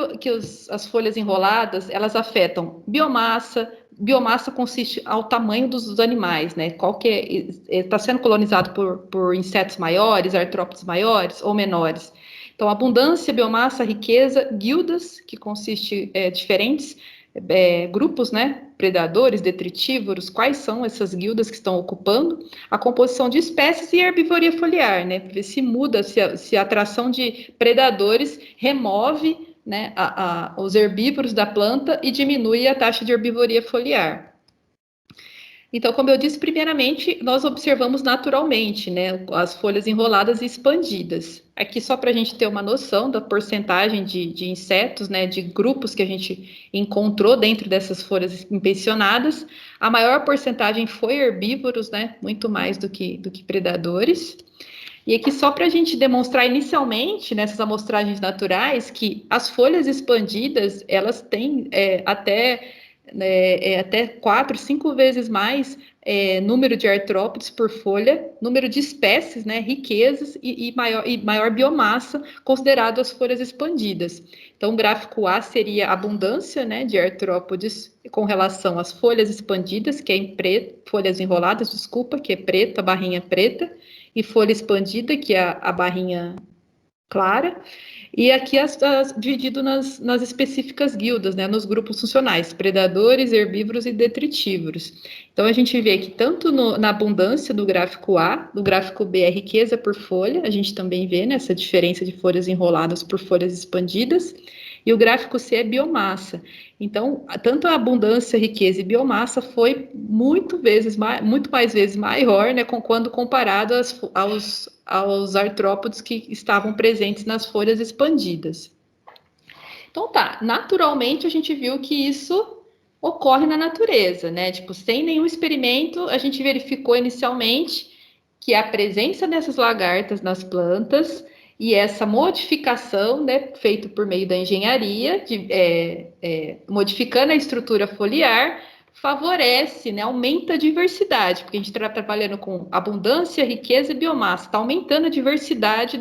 as folhas enroladas, elas afetam biomassa? Biomassa consiste ao tamanho dos animais, né? Qual que está sendo colonizado por insetos maiores, artrópodes maiores ou menores? Então, abundância, biomassa, riqueza, guildas, que consiste diferentes grupos, né, predadores, detritívoros, quais são essas guildas que estão ocupando, a composição de espécies e a herbivoria foliar, né, ver se muda, se a atração de predadores remove, né, os herbívoros da planta e diminui a taxa de herbivoria foliar. Então, como eu disse, primeiramente, nós observamos naturalmente, né, as folhas enroladas e expandidas. Aqui, só para a gente ter uma noção da porcentagem de insetos, né, de grupos que a gente encontrou dentro dessas folhas impensionadas, a maior porcentagem foi herbívoros, né, muito mais do que predadores. E aqui só para a gente demonstrar inicialmente, nessas amostragens naturais, que as folhas expandidas, elas têm até 4, 5 vezes mais número de artrópodes por folha, número de espécies, né, riquezas e maior biomassa, considerado as folhas expandidas. Então, o gráfico A seria a abundância, né, de artrópodes com relação às folhas expandidas, que é em preto, folhas enroladas, desculpa, que é preto, a barrinha preta, e folha expandida, que é a barrinha clara, e aqui dividido nas específicas guildas, né, nos grupos funcionais, predadores, herbívoros e detritívoros. Então, a gente vê que tanto na abundância do gráfico A, do gráfico B é riqueza por folha, a gente também vê, né, essa diferença de folhas enroladas por folhas expandidas, e o gráfico C é biomassa. Então, tanto a abundância, riqueza e biomassa foi muito mais vezes maior, né, quando comparado aos artrópodes que estavam presentes nas folhas expandidas. Então tá, naturalmente a gente viu que isso ocorre na natureza, né? Tipo, sem nenhum experimento, a gente verificou inicialmente que a presença dessas lagartas nas plantas e essa modificação, né, feita por meio da engenharia, modificando a estrutura foliar, favorece, né, aumenta a diversidade, porque a gente está trabalhando com abundância, riqueza e biomassa, está aumentando a diversidade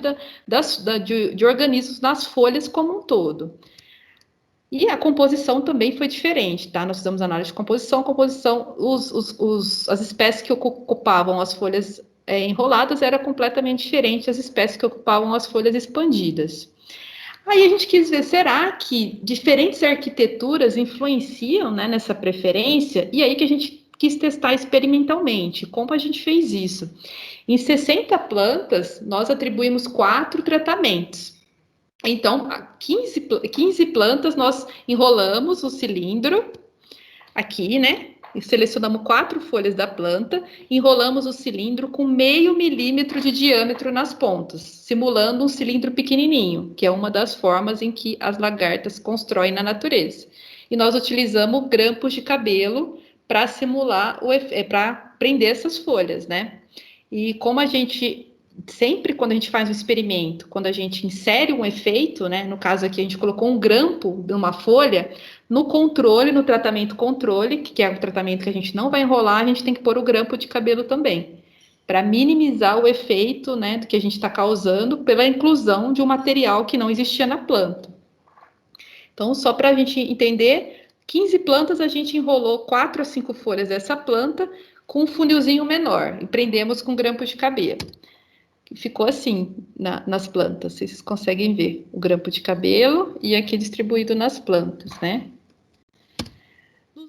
de organismos nas folhas como um todo. E a composição também foi diferente, tá? Nós fizemos análise de composição, as espécies que ocupavam as folhas enroladas eram completamente diferentes das espécies que ocupavam as folhas expandidas. Aí a gente quis ver, será que diferentes arquiteturas influenciam, né, nessa preferência? E aí que a gente quis testar experimentalmente. Como a gente fez isso? Em 60 plantas, nós atribuímos 4 tratamentos. Então, 15 plantas, nós enrolamos o cilindro aqui, né? E selecionamos 4 folhas da planta, enrolamos o cilindro com 0,5 milímetro de diâmetro nas pontas, simulando um cilindro pequenininho, que é uma das formas em que as lagartas constroem na natureza. E nós utilizamos grampos de cabelo para simular, para prender essas folhas, né? E como a gente sempre quando a gente faz um experimento, quando a gente insere um efeito, né, no caso aqui a gente colocou um grampo numa folha, no controle, no tratamento controle, que é o tratamento que a gente não vai enrolar, a gente tem que pôr o grampo de cabelo também, para minimizar o efeito, né, do que a gente está causando pela inclusão de um material que não existia na planta. Então, só para a gente entender, 15 plantas a gente enrolou 4 a 5 folhas dessa planta com um funilzinho menor e prendemos com grampo de cabelo. Ficou assim nas plantas, vocês conseguem ver o grampo de cabelo e aqui distribuído nas plantas, né?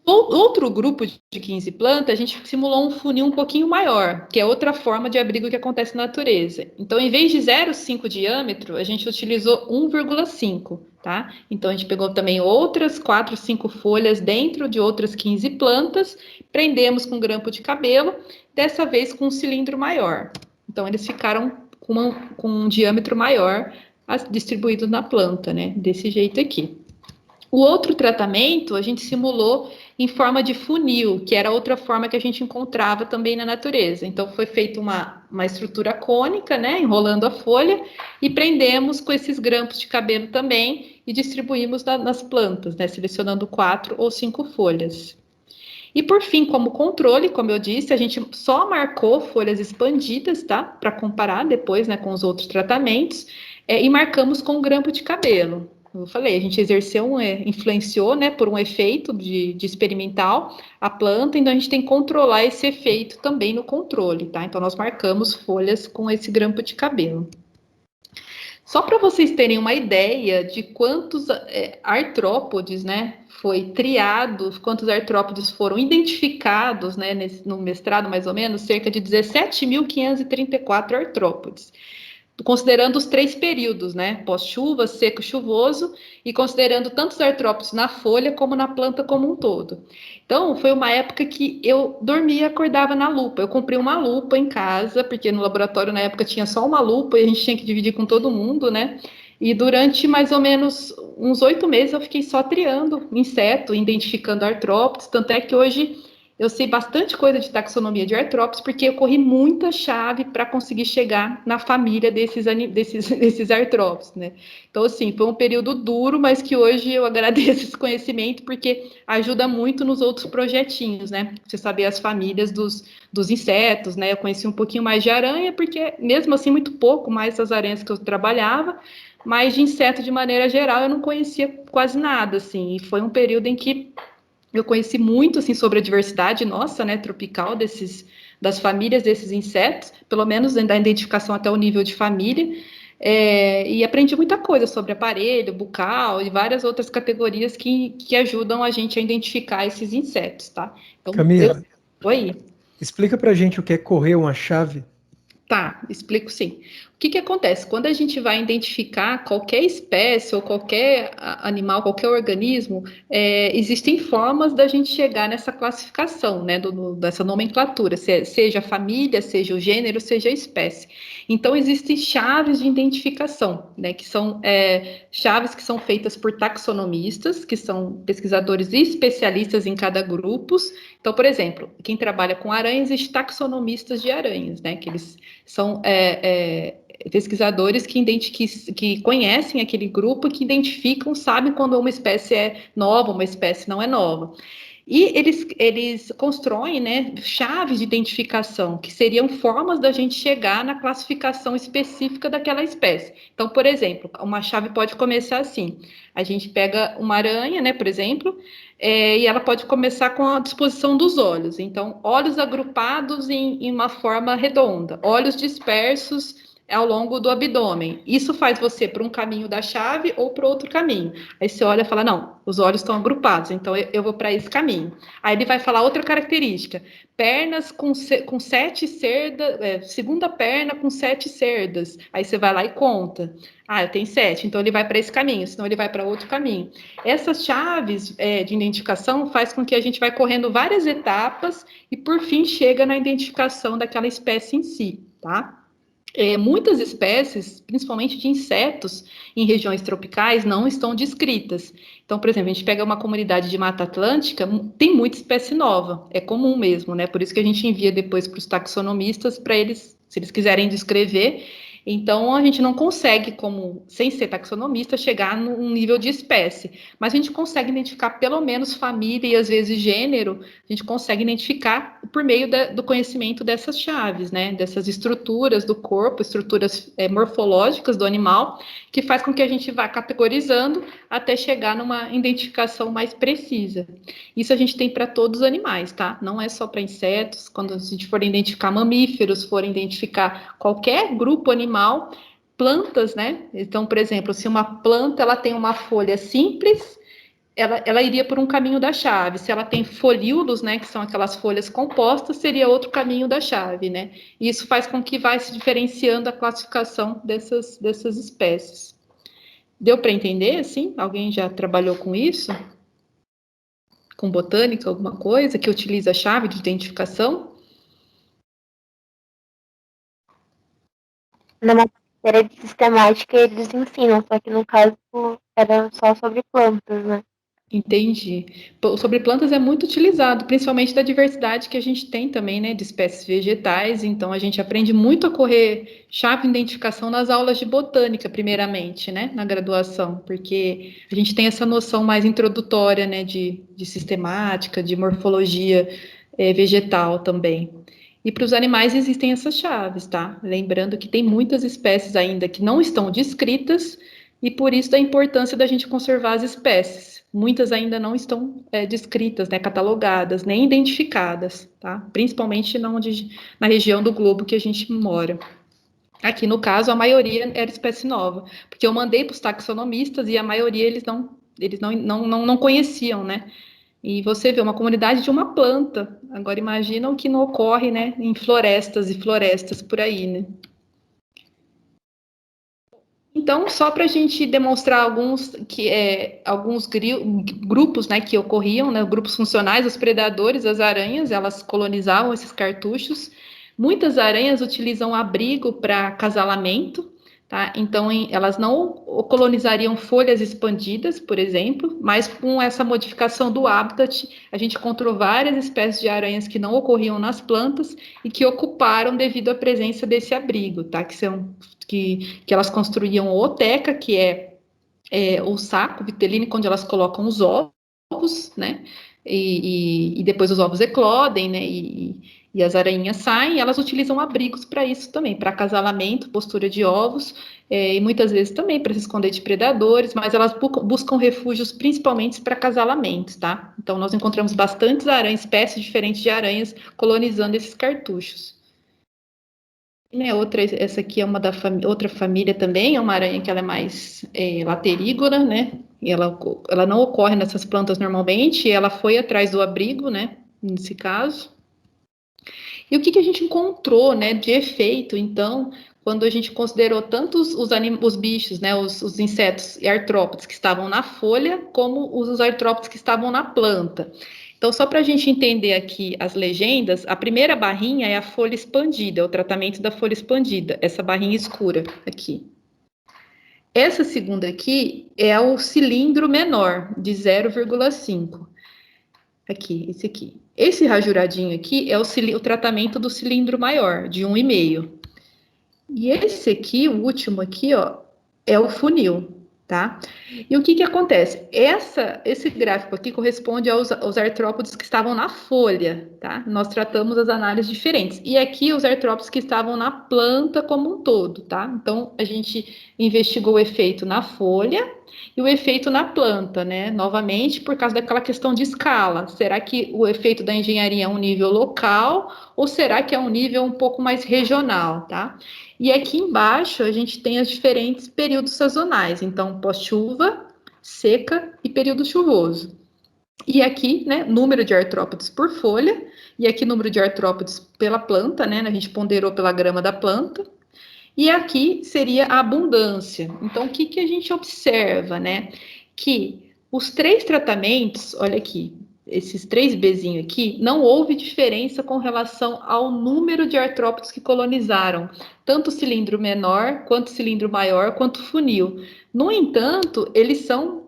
No outro grupo de 15 plantas, a gente simulou um funil um pouquinho maior, que é outra forma de abrigo que acontece na natureza. Então, em vez de 0,5 diâmetro, a gente utilizou 1,5, tá? Então, a gente pegou também outras 4, 5 folhas dentro de outras 15 plantas, prendemos com grampo de cabelo, dessa vez com um cilindro maior. Então, eles ficaram com um diâmetro maior distribuídos na planta, né? Desse jeito aqui. O outro tratamento, a gente simulou em forma de funil, que era outra forma que a gente encontrava também na natureza. Então, foi feita uma estrutura cônica, né? Enrolando a folha, e prendemos com esses grampos de cabelo também, e distribuímos nas plantas, né? Selecionando 4 ou 5 folhas. E por fim, como controle, como eu disse, a gente só marcou folhas expandidas, tá? Para comparar depois, né, com os outros tratamentos, e marcamos com grampo de cabelo. Eu falei, a gente influenciou, né, por um efeito de experimental a planta, então a gente tem que controlar esse efeito também no controle, tá? Então nós marcamos folhas com esse grampo de cabelo. Só para vocês terem uma ideia de quantos artrópodes, né, foi triado, quantos artrópodes foram identificados, né, no mestrado, mais ou menos, cerca de 17.534 artrópodes, considerando os 3 períodos, né, pós-chuva, seco, chuvoso, e considerando tanto os artrópodes na folha como na planta como um todo. Então, foi uma época que eu dormia e acordava na lupa. Eu comprei uma lupa em casa, porque no laboratório na época tinha só uma lupa e a gente tinha que dividir com todo mundo, né? E durante mais ou menos uns 8 meses eu fiquei só triando inseto, identificando artrópodes, tanto é que hoje eu sei bastante coisa de taxonomia de artrópodes, porque eu corri muita chave para conseguir chegar na família desses artrópodes, né? Então, assim, foi um período duro, mas que hoje eu agradeço esse conhecimento, porque ajuda muito nos outros projetinhos, né? Você saber as famílias dos insetos, né? Eu conheci um pouquinho mais de aranha, porque mesmo assim, muito pouco mais das aranhas que eu trabalhava, mas de inseto, de maneira geral, eu não conhecia quase nada, assim, e foi um período em que eu conheci muito, assim, sobre a diversidade nossa, né, tropical, das famílias desses insetos, pelo menos da identificação até o nível de família, e aprendi muita coisa sobre aparelho, bucal e várias outras categorias que ajudam a gente a identificar esses insetos, tá? Então, Camila, Oi. explica pra gente o que é correr uma chave. Tá, explico sim. O que acontece? Quando a gente vai identificar qualquer espécie ou qualquer animal, qualquer organismo, existem formas da gente chegar nessa classificação, né, dessa nomenclatura, seja a família, seja o gênero, seja a espécie. Então, existem chaves de identificação, né, que são chaves que são feitas por taxonomistas, que são pesquisadores e especialistas em cada grupo. Então, por exemplo, quem trabalha com aranhas, existe taxonomistas de aranhas, né, que eles são pesquisadores que conhecem aquele grupo, que identificam, sabem quando uma espécie é nova, uma espécie não é nova. E eles constroem, né, chaves de identificação, que seriam formas da gente chegar na classificação específica daquela espécie. Então, por exemplo, uma chave pode começar assim: a gente pega uma aranha, né, por exemplo, e ela pode começar com a disposição dos olhos. Então, olhos agrupados em uma forma redonda, olhos dispersos ao longo do abdômen. Isso faz você para um caminho da chave ou para outro caminho. Aí você olha e fala, não, os olhos estão agrupados, então eu vou para esse caminho. Aí ele vai falar outra característica, pernas com 7 cerdas, segunda perna com 7 cerdas. Aí você vai lá e conta. Ah, eu tenho 7, então ele vai para esse caminho, senão ele vai para outro caminho. Essas chaves de identificação faz com que a gente vai correndo várias etapas e, por fim, chega na identificação daquela espécie em si, tá? Muitas espécies, principalmente de insetos, em regiões tropicais, não estão descritas. Então, por exemplo, a gente pega uma comunidade de Mata Atlântica, tem muita espécie nova, é comum mesmo, né? Por isso que a gente envia depois para os taxonomistas, para eles, se eles quiserem descrever. Então, a gente não consegue, sem ser taxonomista, chegar num nível de espécie, mas a gente consegue identificar pelo menos família e às vezes gênero, a gente consegue identificar por meio do conhecimento dessas chaves, né? Dessas estruturas do corpo, estruturas morfológicas do animal, que faz com que a gente vá categorizando até chegar numa identificação mais precisa. Isso a gente tem para todos os animais, tá? Não é só para insetos. Quando a gente for identificar mamíferos, for identificar qualquer grupo animal, plantas, né? Então, por exemplo, se uma planta ela tem uma folha simples, ela iria por um caminho da chave. Se ela tem folíolos, né, que são aquelas folhas compostas, seria outro caminho da chave, né? E isso faz com que vai se diferenciando a classificação dessas espécies. Deu para entender, assim? Alguém já trabalhou com isso? Com botânica, alguma coisa que utiliza a chave de identificação? Na matéria de sistemática eles ensinam, só que no caso era só sobre plantas, né? Entendi. Sobre plantas é muito utilizado, principalmente da diversidade que a gente tem também, né, de espécies vegetais. Então, a gente aprende muito a correr chave de identificação nas aulas de botânica, primeiramente, né, na graduação, porque a gente tem essa noção mais introdutória, né, de sistemática, de morfologia vegetal também. E para os animais existem essas chaves, tá? Lembrando que tem muitas espécies ainda que não estão descritas, e por isso a importância da gente conservar as espécies. Muitas ainda não estão descritas, né, catalogadas, nem identificadas, tá? Principalmente na região do globo que a gente mora. Aqui, no caso, a maioria era espécie nova, porque eu mandei para os taxonomistas e a maioria eles não conheciam, né? E você vê uma comunidade de uma planta. Agora imagina o que não ocorre, né, em florestas e florestas por aí, né? Então, só para a gente demonstrar alguns grupos, né, que ocorriam, né, grupos funcionais, os predadores, as aranhas, elas colonizavam esses cartuchos. Muitas aranhas utilizam abrigo para acasalamento. tá? Então, elas não colonizariam folhas expandidas, por exemplo, mas com essa modificação do habitat, a gente encontrou várias espécies de aranhas que não ocorriam nas plantas e que ocuparam devido à presença desse abrigo, tá? Que elas construíam ooteca, que é o saco vitelínico onde elas colocam os ovos, né? E depois os ovos eclodem, né? E as aranhas saem, e elas utilizam abrigos para isso também, para acasalamento, postura de ovos, e muitas vezes também para se esconder de predadores, mas elas buscam refúgios principalmente para acasalamentos, tá? Então nós encontramos bastantes aranhas, espécies diferentes de aranhas colonizando esses cartuchos. Né, essa aqui é uma outra família também, é uma aranha que ela é mais laterígora, né? E ela não ocorre nessas plantas normalmente, ela foi atrás do abrigo, né? Nesse caso. E o que a gente encontrou, né, de efeito, então, quando a gente considerou tanto os bichos, né, os insetos e artrópodes que estavam na folha, como os artrópodes que estavam na planta. Então, só para a gente entender aqui as legendas, a primeira barrinha é a folha expandida, é o tratamento da folha expandida, essa barrinha escura aqui. Essa segunda aqui é o cilindro menor, de 0,5. Aqui, esse aqui. Esse rajuradinho aqui é o tratamento do cilindro maior, de 1,5. E esse aqui, o último aqui, ó, é o funil, tá? E o que acontece? Esse gráfico aqui corresponde aos artrópodes que estavam na folha, tá? Nós tratamos as análises diferentes. E aqui os artrópodes que estavam na planta como um todo, tá? Então, a gente investigou o efeito na folha e o efeito na planta, né? Novamente, por causa daquela questão de escala. Será que o efeito da engenharia é um nível local ou será que é um nível um pouco mais regional, tá? E aqui embaixo a gente tem os diferentes períodos sazonais, então pós-chuva, seca e período chuvoso. E aqui, né, número de artrópodes por folha, e aqui número de artrópodes pela planta, né, a gente ponderou pela grama da planta. E aqui seria a abundância. Então, o que a gente observa, né? Que os 3 tratamentos, olha aqui, esses 3 Bzinho aqui, não houve diferença com relação ao número de artrópodes que colonizaram, tanto o cilindro menor, quanto o cilindro maior, quanto o funil. No entanto, eles são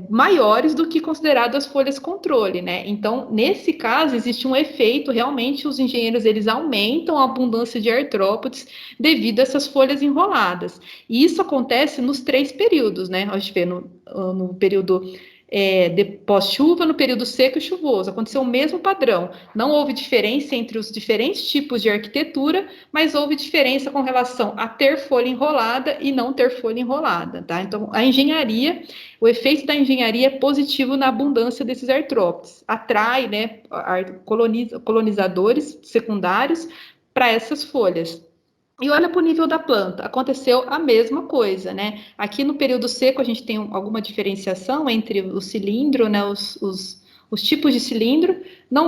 maiores do que considerado as folhas controle, né? Então, nesse caso, existe um efeito, realmente os engenheiros, eles aumentam a abundância de artrópodes devido a essas folhas enroladas. E isso acontece nos 3 períodos, né? A gente vê no período de pós-chuva, no período seco e chuvoso. Aconteceu o mesmo padrão. Não houve diferença entre os diferentes tipos de arquitetura, mas houve diferença com relação a ter folha enrolada e não ter folha enrolada, tá? Então, o efeito da engenharia é positivo na abundância desses artrópodes. Atrai, né, colonizadores secundários para essas folhas. E olha para o nível da planta, aconteceu a mesma coisa, né? Aqui no período seco a gente tem alguma diferenciação entre o cilindro, né? Os tipos de cilindro,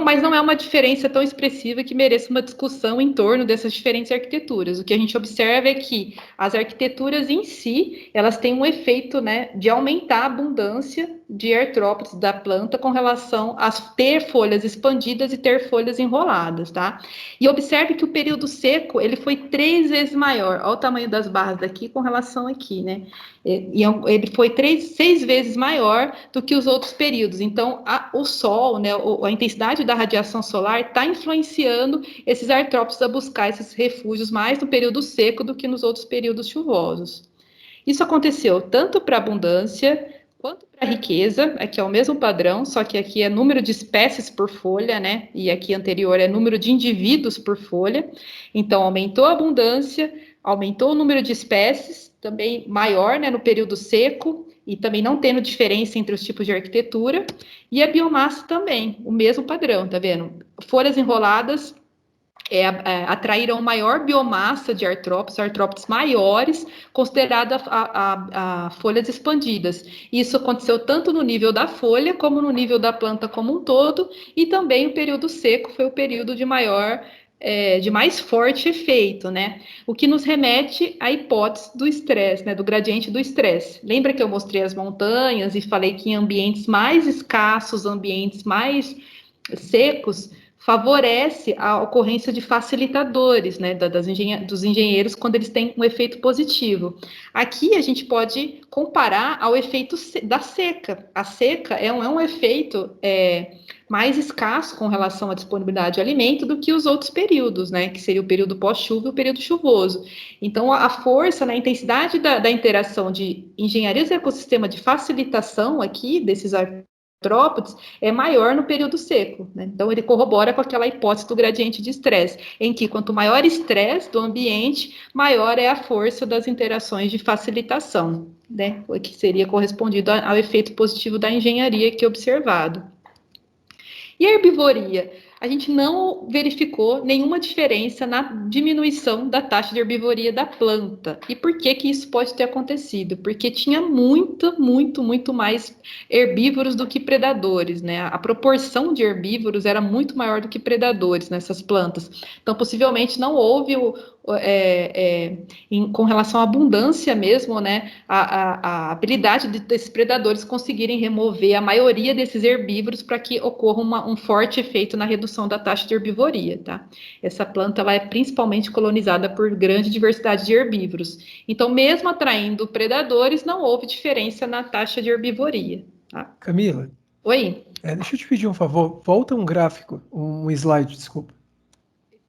mas não é uma diferença tão expressiva que mereça uma discussão em torno dessas diferentes arquiteturas. O que a gente observa é que as arquiteturas em si, elas têm um efeito, né, de aumentar a abundância de artrópodes da planta com relação a ter folhas expandidas e ter folhas enroladas, tá? E observe que o período seco, ele foi 3 vezes maior, olha o tamanho das barras daqui com relação aqui, né? E ele foi 6 vezes maior do que os outros períodos. Então, o sol, né, a intensidade da radiação solar está influenciando esses artrópodes a buscar esses refúgios mais no período seco do que nos outros períodos chuvosos. Isso aconteceu tanto para abundância quanto para riqueza. Aqui é o mesmo padrão, só que aqui é número de espécies por folha, né? E aqui anterior é número de indivíduos por folha. Então, aumentou a abundância, aumentou o número de espécies, também maior, né, no período seco, e também não tendo diferença entre os tipos de arquitetura, e a biomassa também, o mesmo padrão, tá vendo? Folhas enroladas atraíram maior biomassa de artrópodes maiores, considerada a folhas expandidas. Isso aconteceu tanto no nível da folha, como no nível da planta como um todo, e também o período seco foi o período de mais forte efeito, né? O que nos remete à hipótese do estresse, né? Do gradiente do estresse. Lembra que eu mostrei as montanhas e falei que em ambientes mais escassos, ambientes mais secos, favorece a ocorrência de facilitadores, né, dos engenheiros quando eles têm um efeito positivo. Aqui a gente pode comparar ao efeito da seca. A seca é um efeito mais escasso com relação à disponibilidade de alimento do que os outros períodos, né, que seria o período pós-chuva e o período chuvoso. Então, a força, né, a intensidade da interação de engenharias e ecossistema de facilitação aqui desses artrópodes é maior no período seco, né? Então ele corrobora com aquela hipótese do gradiente de estresse, em que quanto maior estresse do ambiente, maior é a força das interações de facilitação, né? O que seria correspondido ao efeito positivo da engenharia aqui observado. E a herbivoria? A gente não verificou nenhuma diferença na diminuição da taxa de herbivoria da planta. E por que isso pode ter acontecido? Porque tinha muito mais herbívoros do que predadores, né? A proporção de herbívoros era muito maior do que predadores nessas plantas. Então, possivelmente, não houve com relação à abundância mesmo, né? A habilidade desses predadores conseguirem remover a maioria desses herbívoros para que ocorra um forte efeito na redução da taxa de herbivoria, tá? Essa planta ela é principalmente colonizada por grande diversidade de herbívoros. Então, mesmo atraindo predadores, não houve diferença na taxa de herbivoria. Tá? Camila. Oi? Deixa eu te pedir um favor. Volta um gráfico, um slide, desculpa.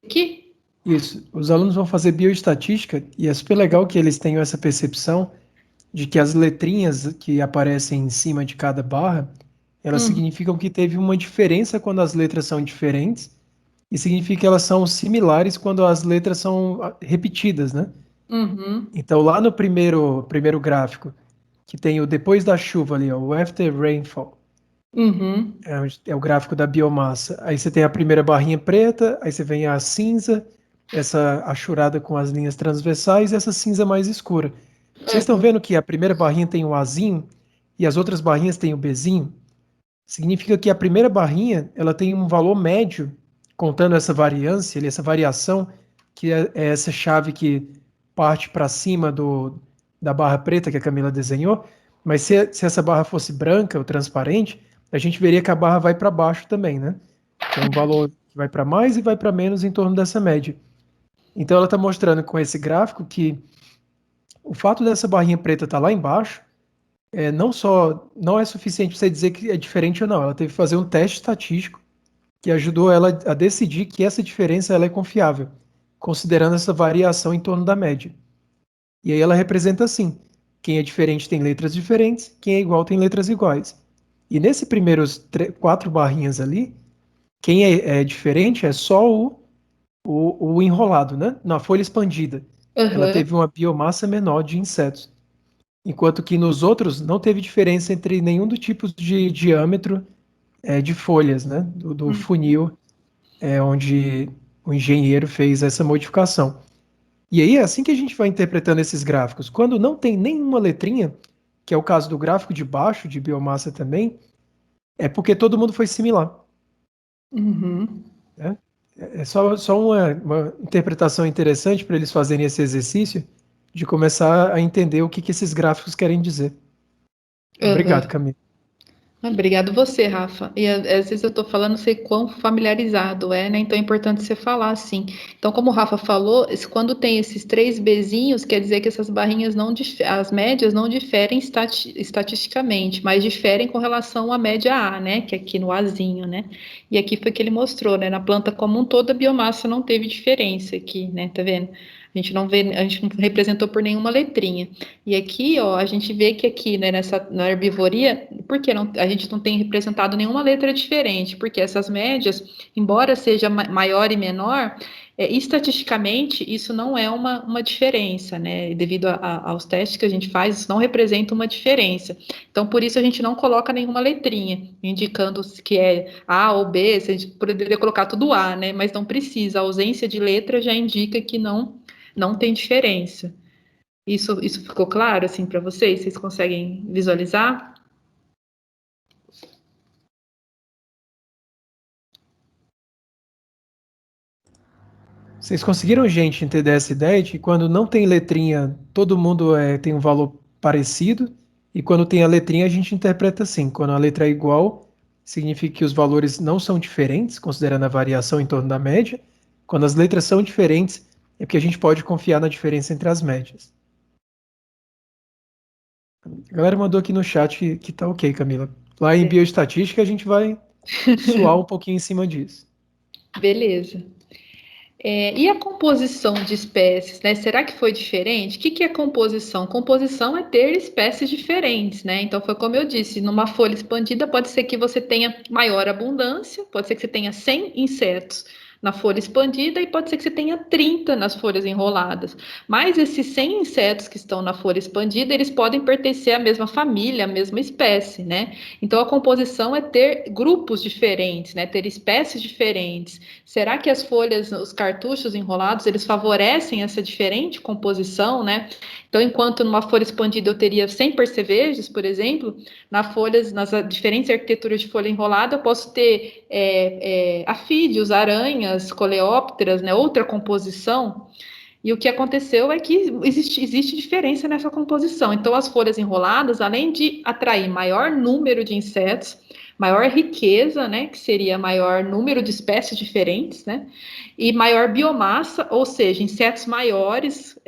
Aqui? Isso. Os alunos vão fazer bioestatística e é super legal que eles tenham essa percepção de que as letrinhas que aparecem em cima de cada barra elas significam que teve uma diferença quando as letras são diferentes e significa que elas são similares quando as letras são repetidas, né? Uhum. Então, lá no primeiro gráfico, que tem o depois da chuva ali, ó, o after rainfall, é o gráfico da biomassa. Aí você tem a primeira barrinha preta, aí você vem a cinza, essa achurada com as linhas transversais e essa cinza mais escura. Vocês estão vendo que a primeira barrinha tem o Azinho e as outras barrinhas têm o Bzinho? Significa que a primeira barrinha ela tem um valor médio, contando essa variância, essa variação, que é essa chave que parte para cima da barra preta que a Camila desenhou, mas se essa barra fosse branca ou transparente, a gente veria que a barra vai para baixo também, né? Tem um valor que vai para mais e vai para menos em torno dessa média. Então ela está mostrando com esse gráfico que o fato dessa barrinha preta estar lá embaixo não é suficiente para você dizer que é diferente ou não. Ela teve que fazer um teste estatístico que ajudou ela a decidir que essa diferença ela é confiável, considerando essa variação em torno da média. E aí ela representa assim: quem é diferente tem letras diferentes, quem é igual tem letras iguais. E nesse primeiros 4 barrinhas ali, quem é diferente é só o enrolado, né? Na folha expandida. Ela teve uma biomassa menor de insetos. Enquanto que nos outros não teve diferença entre nenhum dos tipos de diâmetro de folhas, né? Do funil onde o engenheiro fez essa modificação. E aí é assim que a gente vai interpretando esses gráficos. Quando não tem nenhuma letrinha, que é o caso do gráfico de baixo, de biomassa também, é porque todo mundo foi similar. Né? É só uma interpretação interessante para eles fazerem esse exercício de começar a entender o que esses gráficos querem dizer. Obrigado, Camila. Obrigado você, Rafa. E às vezes eu estou falando, sei quão familiarizado né? Então é importante você falar assim. Então, como o Rafa falou, quando tem esses 3 Bzinhos, quer dizer que essas barrinhas as médias não diferem estatisticamente, mas diferem com relação à média A, né? Que é aqui no Azinho, né? E aqui foi que ele mostrou, né? Na planta como um todo, a biomassa não teve diferença aqui, né? Tá vendo? A gente não representou por nenhuma letrinha. E aqui, ó, a gente vê que aqui, né, na herbivoria, por que a gente não tem representado nenhuma letra diferente? Porque essas médias, embora seja maior e menor, estatisticamente, isso não é uma diferença, né? Devido aos testes que a gente faz, isso não representa uma diferença. Então, por isso, a gente não coloca nenhuma letrinha, indicando que é A ou B, a gente poderia colocar tudo A, né? Mas não precisa, a ausência de letra já indica que não tem diferença. Isso ficou claro, assim, para vocês? Vocês conseguem visualizar? Vocês conseguiram, gente, entender essa ideia de que quando não tem letrinha, todo mundo tem um valor parecido, e quando tem a letrinha, a gente interpreta assim. Quando a letra é igual, significa que os valores não são diferentes, considerando a variação em torno da média. Quando as letras são diferentes, é porque a gente pode confiar na diferença entre as médias. A galera mandou aqui no chat que tá ok, Camila. Lá em bioestatística a gente vai suar um pouquinho em cima disso. Beleza. E a composição de espécies, né? Será que foi diferente? O que é composição? Composição é ter espécies diferentes, né? Então, foi como eu disse, numa folha expandida pode ser que você tenha maior abundância, pode ser que você tenha 100 insetos na folha expandida e pode ser que você tenha 30 nas folhas enroladas. Mas esses 100 insetos que estão na folha expandida, eles podem pertencer à mesma família, à mesma espécie, né? Então, a composição é ter grupos diferentes, né? Ter espécies diferentes. Será que as folhas, os cartuchos enrolados, eles favorecem essa diferente composição, né? Então, enquanto numa folha expandida eu teria 100 percevejos, por exemplo, nas diferentes arquiteturas de folha enrolada, eu posso ter afídeos, aranhas, coleópteras, né? Outra composição. E o que aconteceu é que existe diferença nessa composição. Então, as folhas enroladas, além de atrair maior número de insetos, maior riqueza, né, que seria maior número de espécies diferentes, né, e maior biomassa, ou seja, insetos maiores,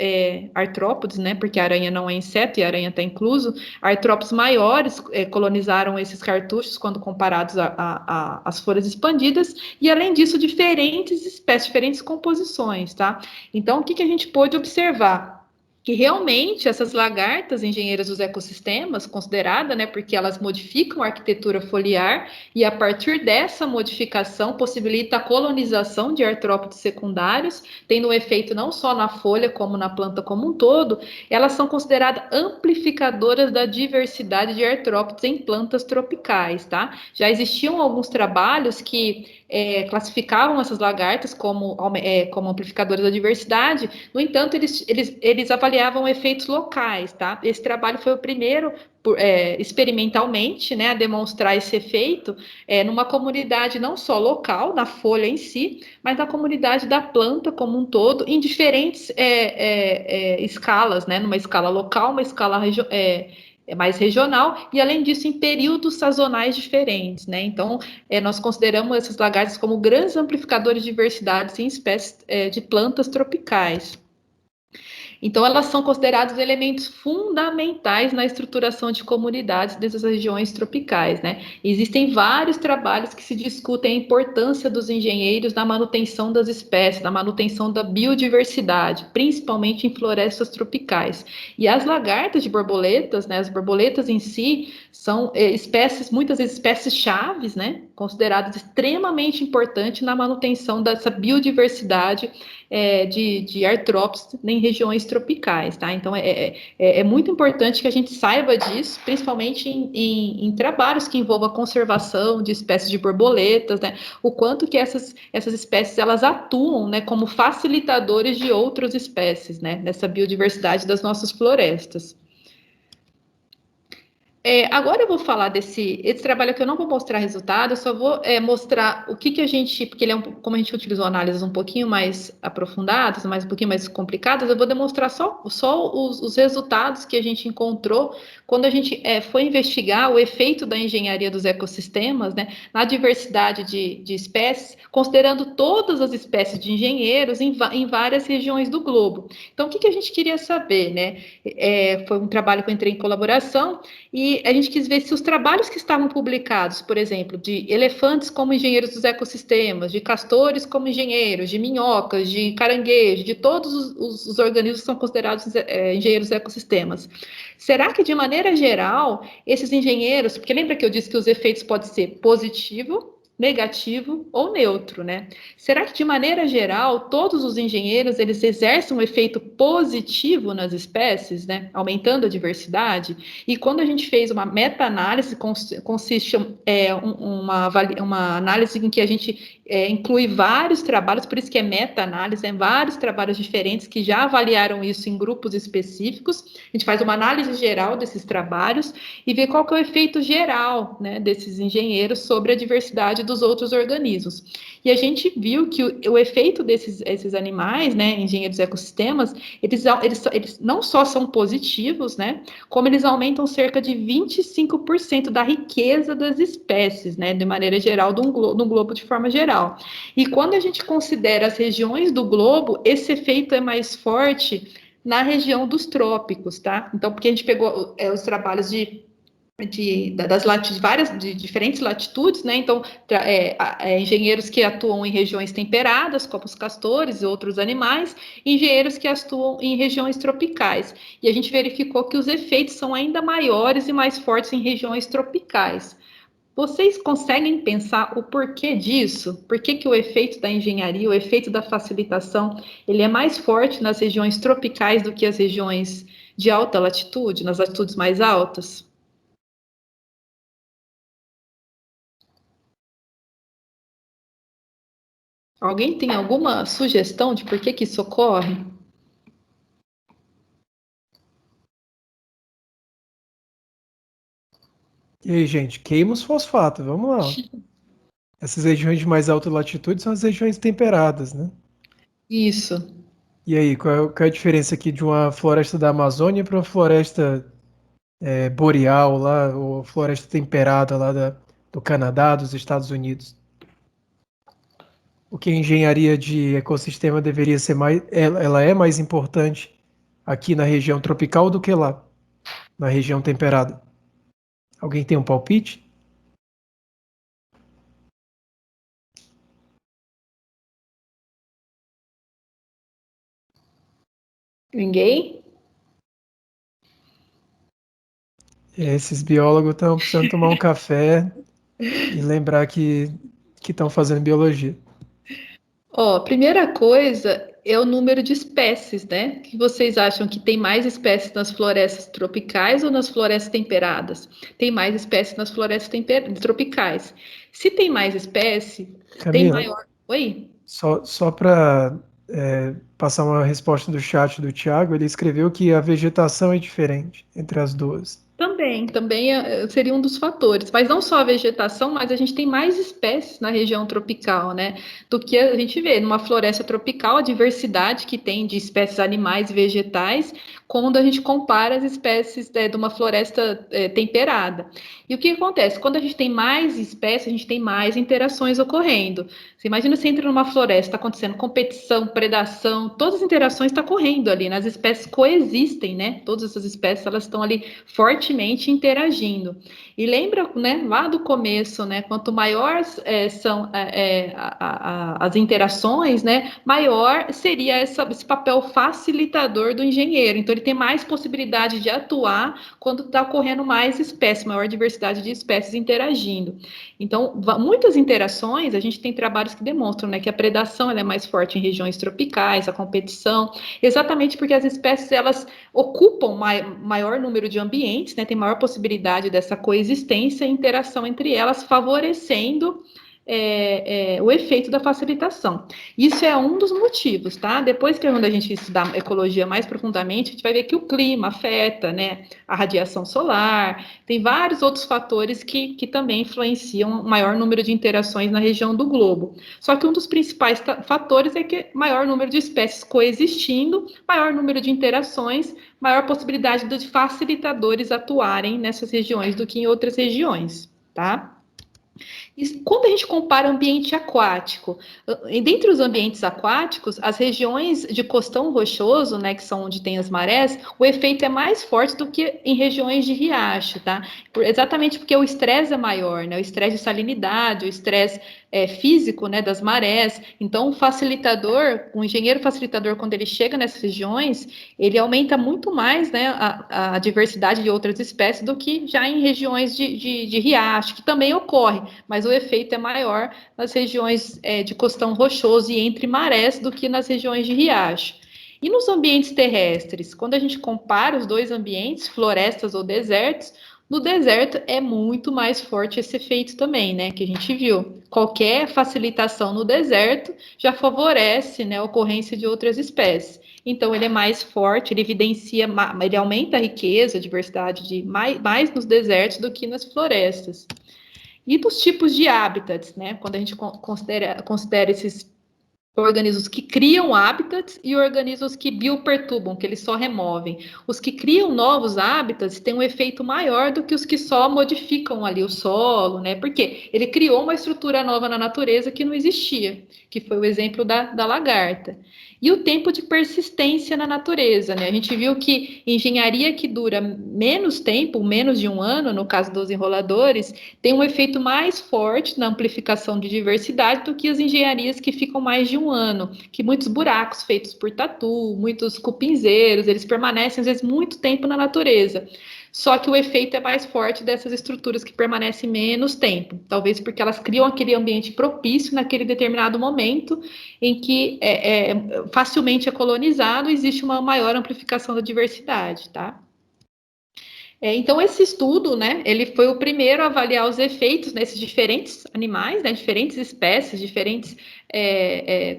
artrópodes, né, porque a aranha não é inseto e a aranha está incluso, artrópodes maiores colonizaram esses cartuchos quando comparados às folhas expandidas, e além disso, diferentes espécies, diferentes composições, tá? Então, o que a gente pôde observar? Que realmente essas lagartas engenheiras dos ecossistemas, considerada, né, porque elas modificam a arquitetura foliar e a partir dessa modificação possibilita a colonização de artrópodes secundários, tendo um efeito não só na folha como na planta como um todo, elas são consideradas amplificadoras da diversidade de artrópodes em plantas tropicais, tá? Já existiam alguns trabalhos que classificavam essas lagartas como amplificadoras da diversidade, no entanto, eles avaliavam efeitos locais, tá? Esse trabalho foi o primeiro, experimentalmente, né, a demonstrar esse efeito numa comunidade não só local, na folha em si, mas na comunidade da planta como um todo, em diferentes escalas, né? Numa escala local, uma escala mais regional, e além disso, em períodos sazonais diferentes, né? Então, nós consideramos essas lagartas como grandes amplificadores de diversidades em espécies de plantas tropicais. Então, elas são consideradas elementos fundamentais na estruturação de comunidades dessas regiões tropicais, né? Existem vários trabalhos que se discutem a importância dos engenheiros na manutenção das espécies, na manutenção da biodiversidade, principalmente em florestas tropicais. E as lagartas de borboletas, né, as borboletas em si, são espécies, muitas vezes espécies chaves, né, consideradas extremamente importantes na manutenção dessa biodiversidade de artrópodes em regiões tropicais, tá? Então, é muito importante que a gente saiba disso, principalmente em trabalhos que envolvam a conservação de espécies de borboletas, né? O quanto que essas espécies, elas atuam, né, como facilitadores de outras espécies, né? Nessa biodiversidade das nossas florestas. Agora eu vou falar esse trabalho que eu não vou mostrar resultado, eu só vou mostrar o que a gente, porque ele como a gente utilizou análises um pouquinho mais aprofundadas, um pouquinho mais complicadas, eu vou demonstrar só os resultados que a gente encontrou quando a gente foi investigar o efeito da engenharia dos ecossistemas, né, na diversidade de espécies, considerando todas as espécies de engenheiros em várias regiões do globo. Então, o que a gente queria saber, né? Foi um trabalho que eu entrei em colaboração e a gente quis ver se os trabalhos que estavam publicados, por exemplo, de elefantes como engenheiros dos ecossistemas, de castores como engenheiros, de minhocas, de caranguejos, de todos os organismos que são considerados engenheiros dos ecossistemas. Será que, de maneira geral, esses engenheiros, porque lembra que eu disse que os efeitos podem ser positivo, negativo ou neutro, né? Será que, de maneira geral, todos os engenheiros, eles exercem um efeito positivo nas espécies, né? Aumentando a diversidade? E quando a gente fez uma meta-análise, consiste uma análise em que a gente inclui vários trabalhos, por isso que é meta-análise, vários trabalhos diferentes que já avaliaram isso em grupos específicos. A gente faz uma análise geral desses trabalhos e vê qual que é o efeito geral, né, desses engenheiros sobre a diversidade dos outros organismos. E a gente viu que o efeito desses animais, né, engenheiros ecossistemas, eles não só são positivos, né, como eles aumentam cerca de 25% da riqueza das espécies, né, de maneira geral, no globo de forma geral. E quando a gente considera as regiões do globo, esse efeito é mais forte na região dos trópicos, tá? Então, porque a gente pegou os trabalhos de diferentes latitudes, né? Então, engenheiros que atuam em regiões temperadas, como os castores e outros animais, e engenheiros que atuam em regiões tropicais. E a gente verificou que os efeitos são ainda maiores e mais fortes em regiões tropicais. Vocês conseguem pensar o porquê disso? Por que o efeito da engenharia, o efeito da facilitação, ele é mais forte nas regiões tropicais do que as regiões de alta latitude, nas latitudes mais altas? Alguém tem alguma sugestão de por que isso ocorre? E aí, gente, queima os fosfatos, vamos lá. Essas regiões de mais alta latitude são as regiões temperadas, né? Isso. E aí, qual é a diferença aqui de uma floresta da Amazônia para uma floresta boreal lá, ou floresta temperada lá do Canadá, dos Estados Unidos? Porque a engenharia de ecossistema deveria ser mais, ela é mais importante aqui na região tropical do que lá, na região temperada. Alguém tem um palpite? Ninguém? Esses biólogos estão precisando tomar um café e lembrar que estão fazendo biologia. Ó, primeira coisa é o número de espécies, né? Que vocês acham que tem mais espécies nas florestas tropicais ou nas florestas temperadas? Tem mais espécies nas florestas tropicais. Se tem mais espécie, tem Camila, maior. Oi? só para passar uma resposta do chat do Thiago, ele escreveu que a vegetação é diferente entre as duas. Também seria um dos fatores, mas não só a vegetação, mas a gente tem mais espécies na região tropical, né? Do que a gente vê numa floresta tropical, a diversidade que tem de espécies animais e vegetais, quando a gente compara as espécies de uma floresta temperada. E o que acontece? Quando a gente tem mais espécies, a gente tem mais interações ocorrendo. Você imagina você entra numa floresta, está acontecendo competição, predação, todas as interações estão correndo ali, né? As espécies coexistem, né? Todas essas espécies elas estão ali fortemente interagindo. E lembra, né, lá do começo, né? Quanto maiores são as interações, né? Maior seria esse papel facilitador do engenheiro. Então ele tem mais possibilidade de atuar quando está ocorrendo mais espécies, maior diversidade de espécies interagindo. Então, muitas interações, a gente tem trabalhos que demonstram, né, que a predação ela é mais forte em regiões tropicais, a competição, exatamente porque as espécies elas ocupam maior número de ambientes, né, tem maior possibilidade dessa coexistência e interação entre elas, favorecendo o efeito da facilitação. Isso é um dos motivos, tá? Depois que a gente estudar ecologia mais profundamente, a gente vai ver que o clima afeta, né? A radiação solar, tem vários outros fatores que também influenciam o maior número de interações na região do globo. Só que um dos principais fatores é que maior número de espécies coexistindo, maior número de interações, maior possibilidade de facilitadores atuarem nessas regiões do que em outras regiões, tá? E quando a gente compara ambiente aquático, dentre os ambientes aquáticos, as regiões de costão rochoso, né, que são onde tem as marés, o efeito é mais forte do que em regiões de riacho, tá? Exatamente porque o estresse é maior, né? O estresse de salinidade, o estresse físico, né, das marés. Então, o engenheiro facilitador, quando ele chega nessas regiões, ele aumenta muito mais, né, a diversidade de outras espécies do que já em regiões de riacho, que também ocorre, mas o efeito é maior nas regiões de costão rochoso e entre marés do que nas regiões de riacho. E nos ambientes terrestres, quando a gente compara os dois ambientes, florestas ou desertos, No deserto é muito mais forte esse efeito também, né? Que a gente viu. Qualquer facilitação no deserto já favorece, né, a ocorrência de outras espécies. Então ele é mais forte, ele evidencia, ele aumenta a riqueza, a diversidade de mais nos desertos do que nas florestas. E dos tipos de hábitats, né? Quando a gente considera esses organismos que criam hábitats e organismos que bioperturbam, que eles só removem. Os que criam novos hábitats têm um efeito maior do que os que só modificam ali o solo, né? Porque ele criou uma estrutura nova na natureza que não existia, que foi o exemplo da lagarta. E o tempo de persistência na natureza, né? A gente viu que engenharia que dura menos tempo, menos de um ano, no caso dos enroladores, tem um efeito mais forte na amplificação de diversidade do que as engenharias que ficam mais de um ano, que muitos buracos feitos por tatu, muitos cupinzeiros, eles permanecem às vezes muito tempo na natureza. Só que o efeito é mais forte dessas estruturas que permanecem menos tempo, talvez porque elas criam aquele ambiente propício naquele determinado momento em que facilmente é colonizado, existe uma maior amplificação da diversidade, tá? Então, esse estudo, né, ele foi o primeiro a avaliar os efeitos nesses diferentes animais, né, diferentes espécies, diferentes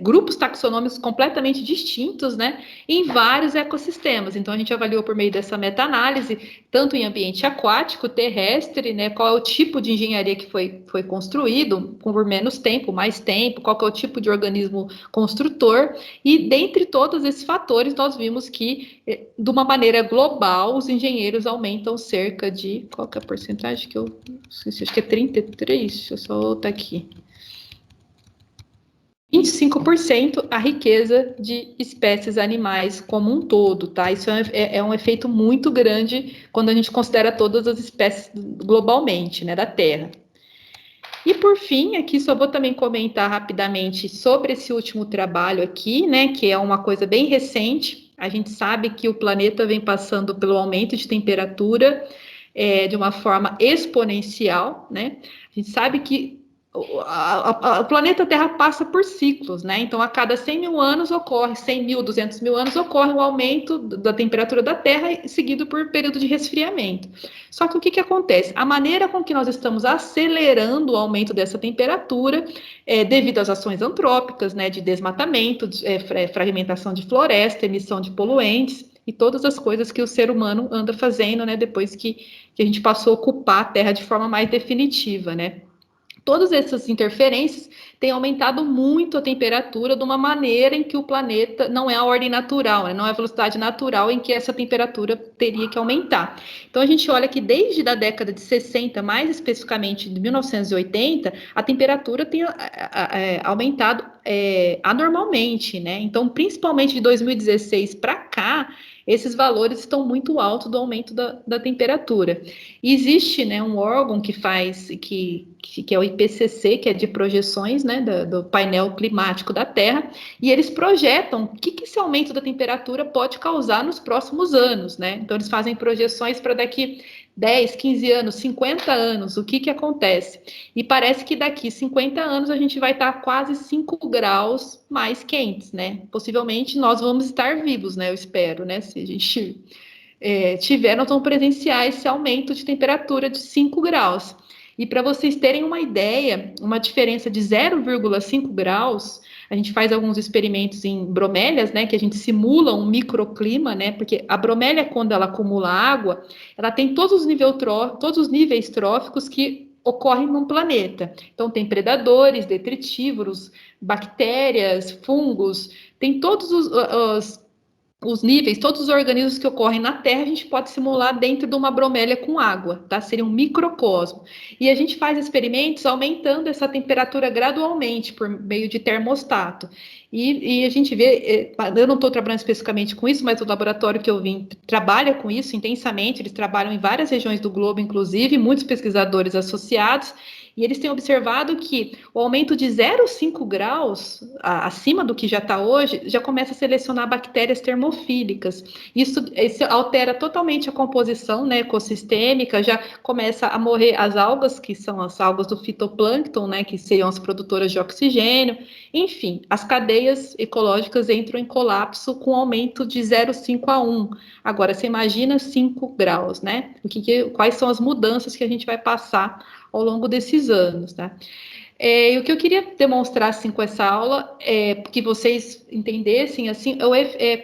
grupos taxonômicos completamente distintos, né, em vários ecossistemas. Então, a gente avaliou por meio dessa meta-análise, tanto em ambiente aquático, terrestre, né, qual é o tipo de engenharia que foi construído, por menos tempo, mais tempo, qual que é o tipo de organismo construtor, e dentre todos esses fatores, nós vimos que, de uma maneira global, os engenheiros aumentam cerca de, qual que é a porcentagem que eu esqueci, acho que é 33, deixa eu só voltar aqui. 25% a riqueza de espécies animais como um todo, tá? Isso é um efeito muito grande quando a gente considera todas as espécies globalmente, né, da Terra. E por fim, aqui só vou também comentar rapidamente sobre esse último trabalho aqui, né, que é uma coisa bem recente. A gente sabe que o planeta vem passando pelo aumento de temperatura de uma forma exponencial, né? A gente sabe que o planeta Terra passa por ciclos, né? Então, a cada 100 mil anos ocorre, 100 mil, 200 mil anos, ocorre um aumento da temperatura da Terra, seguido por período de resfriamento. Só que o que acontece? A maneira com que nós estamos acelerando o aumento dessa temperatura, devido às ações antrópicas, né, de desmatamento, fragmentação de floresta, emissão de poluentes, e todas as coisas que o ser humano anda fazendo, né, depois que a gente passou a ocupar a Terra de forma mais definitiva, né? Todas essas interferências têm aumentado muito a temperatura de uma maneira em que o planeta não é a ordem natural, né? Não é a velocidade natural em que essa temperatura teria que aumentar. Então, a gente olha que desde a década de 60, mais especificamente de 1980, a temperatura tem aumentado anormalmente, né? Então, principalmente de 2016 para cá, esses valores estão muito altos do aumento da temperatura. E existe, né, um órgão que faz, que é o IPCC, que é de projeções, né, do painel climático da Terra, e eles projetam o que esse aumento da temperatura pode causar nos próximos anos, né? Então, eles fazem projeções para daqui 10, 15 anos, 50 anos, o que acontece? E parece que daqui 50 anos a gente vai estar quase 5 graus mais quentes, né? Possivelmente nós vamos estar vivos, né? Eu espero, né? Se a gente tiver, nós vamos presenciar esse aumento de temperatura de 5 graus. E para vocês terem uma ideia, uma diferença de 0,5 graus, a gente faz alguns experimentos em bromélias, né, que a gente simula um microclima, né, porque a bromélia, quando ela acumula água, ela tem todos os níveis tróficos que ocorrem num planeta. Então, tem predadores, detritívoros, bactérias, fungos, tem todos os níveis, todos os organismos que ocorrem na Terra, a gente pode simular dentro de uma bromélia com água, tá? Seria um microcosmo. E a gente faz experimentos aumentando essa temperatura gradualmente por meio de termostato. E a gente vê, eu não estou trabalhando especificamente com isso, mas o laboratório que eu vim trabalha com isso intensamente, eles trabalham em várias regiões do globo, inclusive, muitos pesquisadores associados, E eles têm observado que o aumento de 0,5 graus acima do que já está hoje, já começa a selecionar bactérias termofílicas. Isso altera totalmente a composição, né, ecossistêmica, já começa a morrer as algas, que são as algas do fitoplâncton, né, que seriam as produtoras de oxigênio. Enfim, as cadeias ecológicas entram em colapso com aumento de 0,5 a 1. Agora, você imagina 5 graus, né? Quais são as mudanças que a gente vai passar ao longo desses anos, tá? E o que eu queria demonstrar assim, com essa aula é que vocês entendessem assim,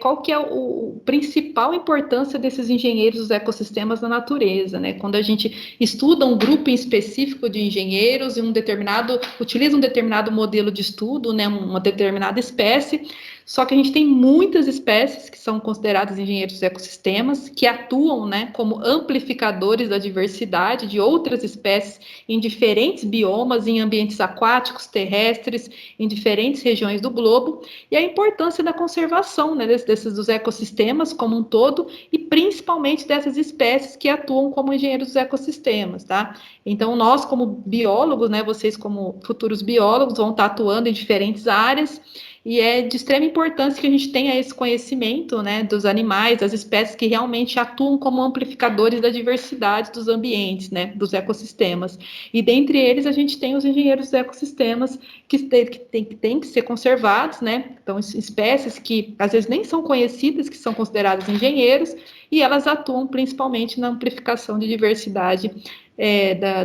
qual que é o principal importância desses engenheiros dos ecossistemas na natureza, né? Quando a gente estuda um grupo em específico de engenheiros e utiliza um determinado modelo de estudo, né, uma determinada espécie, só que a gente tem muitas espécies que são consideradas engenheiros dos ecossistemas, que atuam, né, como amplificadores da diversidade de outras espécies em diferentes biomas, em ambientes aquáticos, terrestres, em diferentes regiões do globo, e a importância da conservação, né, dos ecossistemas como um todo, e principalmente dessas espécies que atuam como engenheiros dos ecossistemas, tá? Então, nós como biólogos, né, vocês como futuros biólogos vão estar atuando em diferentes áreas, e é de extrema importância que a gente tenha esse conhecimento, né, dos animais, das espécies que realmente atuam como amplificadores da diversidade dos ambientes, né, dos ecossistemas. E dentre eles a gente tem os engenheiros dos ecossistemas que tem que ser conservados, né? Então, espécies que às vezes nem são conhecidas, que são consideradas engenheiros, e elas atuam principalmente na amplificação de diversidade,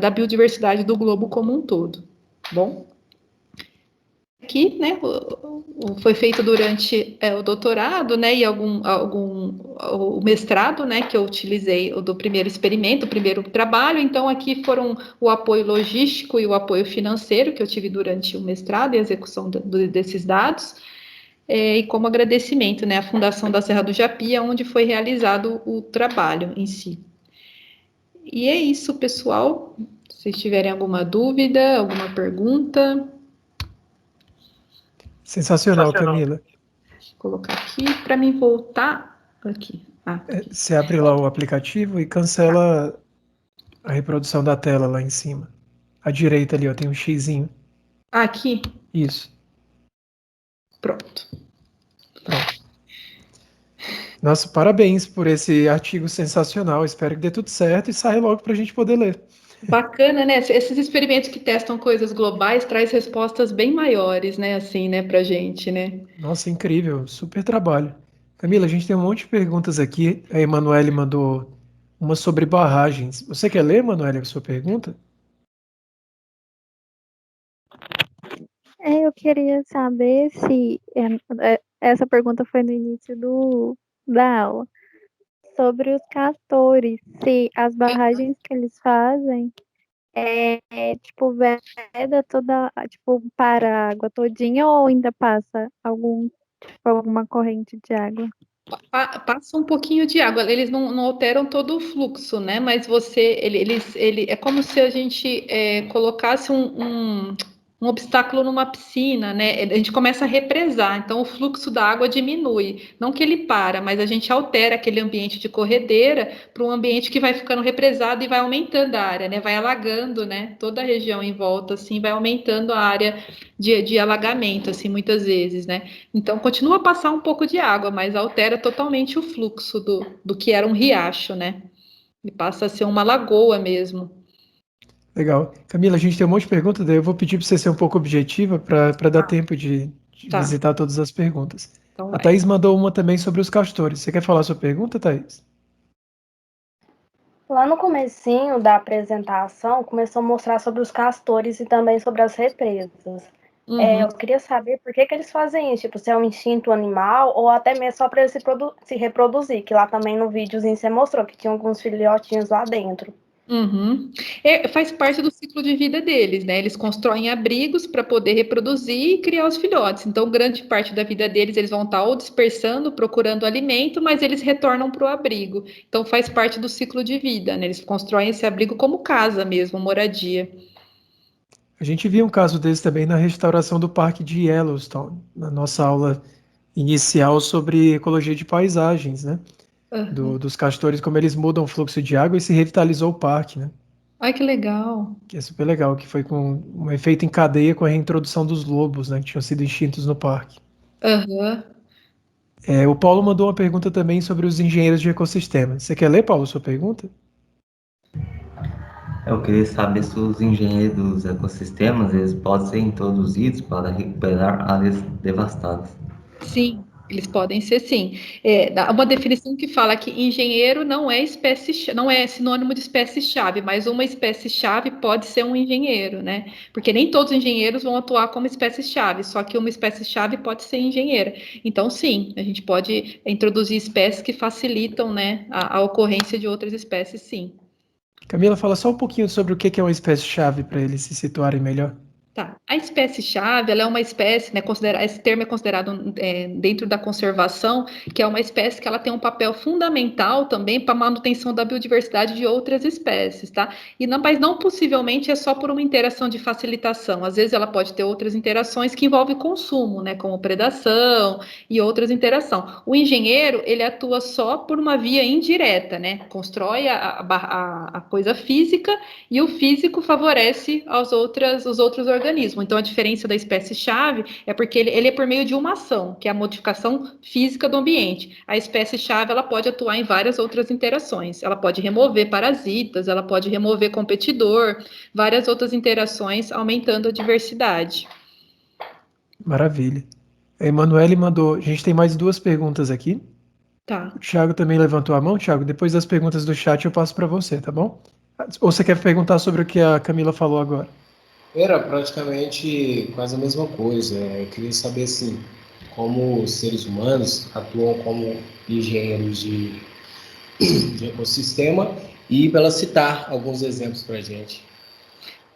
da biodiversidade do globo como um todo. Bom? Aqui, né, foi feito durante o doutorado, né, e o mestrado, né, que eu utilizei do primeiro experimento, o primeiro trabalho. Então, aqui foram o apoio logístico e o apoio financeiro que eu tive durante o mestrado e a execução desses dados, e como agradecimento, né, à Fundação da Serra do Japi, onde foi realizado o trabalho em si. E é isso, pessoal. Se vocês tiverem alguma dúvida, alguma pergunta... Sensacional, Camila. Deixa eu colocar aqui para mim voltar aqui. Você abre lá o aplicativo e cancela a reprodução da tela lá em cima. À direita ali, ó, tem um xizinho. Aqui? Isso. Pronto. Nossa, parabéns por esse artigo sensacional. Espero que dê tudo certo e saia logo para a gente poder ler. Bacana, né? Esses experimentos que testam coisas globais traz respostas bem maiores, né? Assim, né, pra gente, né? Nossa, incrível. Super trabalho. Camila, a gente tem um monte de perguntas aqui. A Emanuele mandou uma sobre barragens. Você quer ler, Emanuele, a sua pergunta? Eu queria saber se essa pergunta foi no início da aula, sobre os castores, se as barragens que eles fazem tipo, veda toda, tipo, para a água todinha ou ainda passa alguma corrente de água? Passa um pouquinho de água, eles não alteram todo o fluxo, né? Mas é como se a gente colocasse um obstáculo numa piscina, né? A gente começa a represar, então o fluxo da água diminui. Não que ele para, mas a gente altera aquele ambiente de corredeira para um ambiente que vai ficando represado e vai aumentando a área, né? Vai alagando, né? Toda a região em volta, assim, vai aumentando a área de alagamento, assim, muitas vezes, né? Então continua a passar um pouco de água, mas altera totalmente o fluxo do que era um riacho, né? E passa a ser uma lagoa mesmo. Legal. Camila, a gente tem um monte de perguntas, daí eu vou pedir para você ser um pouco objetiva para dar tempo de visitar todas as perguntas. Então, A Thaís mandou uma também sobre os castores. Você quer falar a sua pergunta, Thaís? Lá no comecinho da apresentação, começou a mostrar sobre os castores e também sobre as represas. Eu queria saber por que eles fazem isso, tipo, se é um instinto animal ou até mesmo só para eles se reproduzir, que lá também no videozinho você mostrou que tinha alguns filhotinhos lá dentro. Faz parte do ciclo de vida deles, né? Eles constroem abrigos para poder reproduzir e criar os filhotes. Então, grande parte da vida deles, eles vão estar ou dispersando, procurando alimento, mas eles retornam para o abrigo. Então, faz parte do ciclo de vida, né? Eles constroem esse abrigo como casa mesmo, moradia. A gente viu um caso desse também na restauração do Parque de Yellowstone, na nossa aula inicial sobre ecologia de paisagens, né? Dos castores, como eles mudam o fluxo de água e se revitalizou o parque, né? Ai, que legal. que é super legal, que foi com um efeito em cadeia com a reintrodução dos lobos, né, que tinham sido extintos no parque. Aham. O Paulo mandou uma pergunta também sobre os engenheiros de ecossistema. Você quer ler, Paulo, sua pergunta? Eu queria saber se os engenheiros dos ecossistemas eles podem ser introduzidos para recuperar áreas devastadas. Sim, eles podem ser sim. Dá uma definição que fala que engenheiro não é espécie, não é sinônimo de espécie-chave, mas uma espécie-chave pode ser um engenheiro, né? Porque nem todos os engenheiros vão atuar como espécie-chave, só que uma espécie-chave pode ser engenheira. Então, sim, a gente pode introduzir espécies que facilitam, né, a ocorrência de outras espécies, sim. Camila, fala só um pouquinho sobre o que é uma espécie-chave para eles se situarem melhor. Tá. A espécie-chave, ela é uma espécie, né, esse termo é considerado dentro da conservação, que é uma espécie que ela tem um papel fundamental também para a manutenção da biodiversidade de outras espécies, tá? Mas não possivelmente é só por uma interação de facilitação. Às vezes ela pode ter outras interações que envolvem consumo, né, como predação e outras interações. O engenheiro, ele atua só por uma via indireta, né? Constrói a coisa física e o físico favorece os outros organismos. Então, a diferença da espécie-chave é porque ele é por meio de uma ação, que é a modificação física do ambiente. A espécie-chave ela pode atuar em várias outras interações. Ela pode remover parasitas, ela pode remover competidor, várias outras interações, aumentando a diversidade. Maravilha. A Emanuele mandou. A gente tem mais duas perguntas aqui. Tá. O Thiago também levantou a mão. Thiago, depois das perguntas do chat eu passo para você, tá bom? Ou você quer perguntar sobre o que a Camila falou agora? Era praticamente quase a mesma coisa. Eu queria saber, assim, como os seres humanos atuam como engenheiros de ecossistema e para ela citar alguns exemplos para a gente.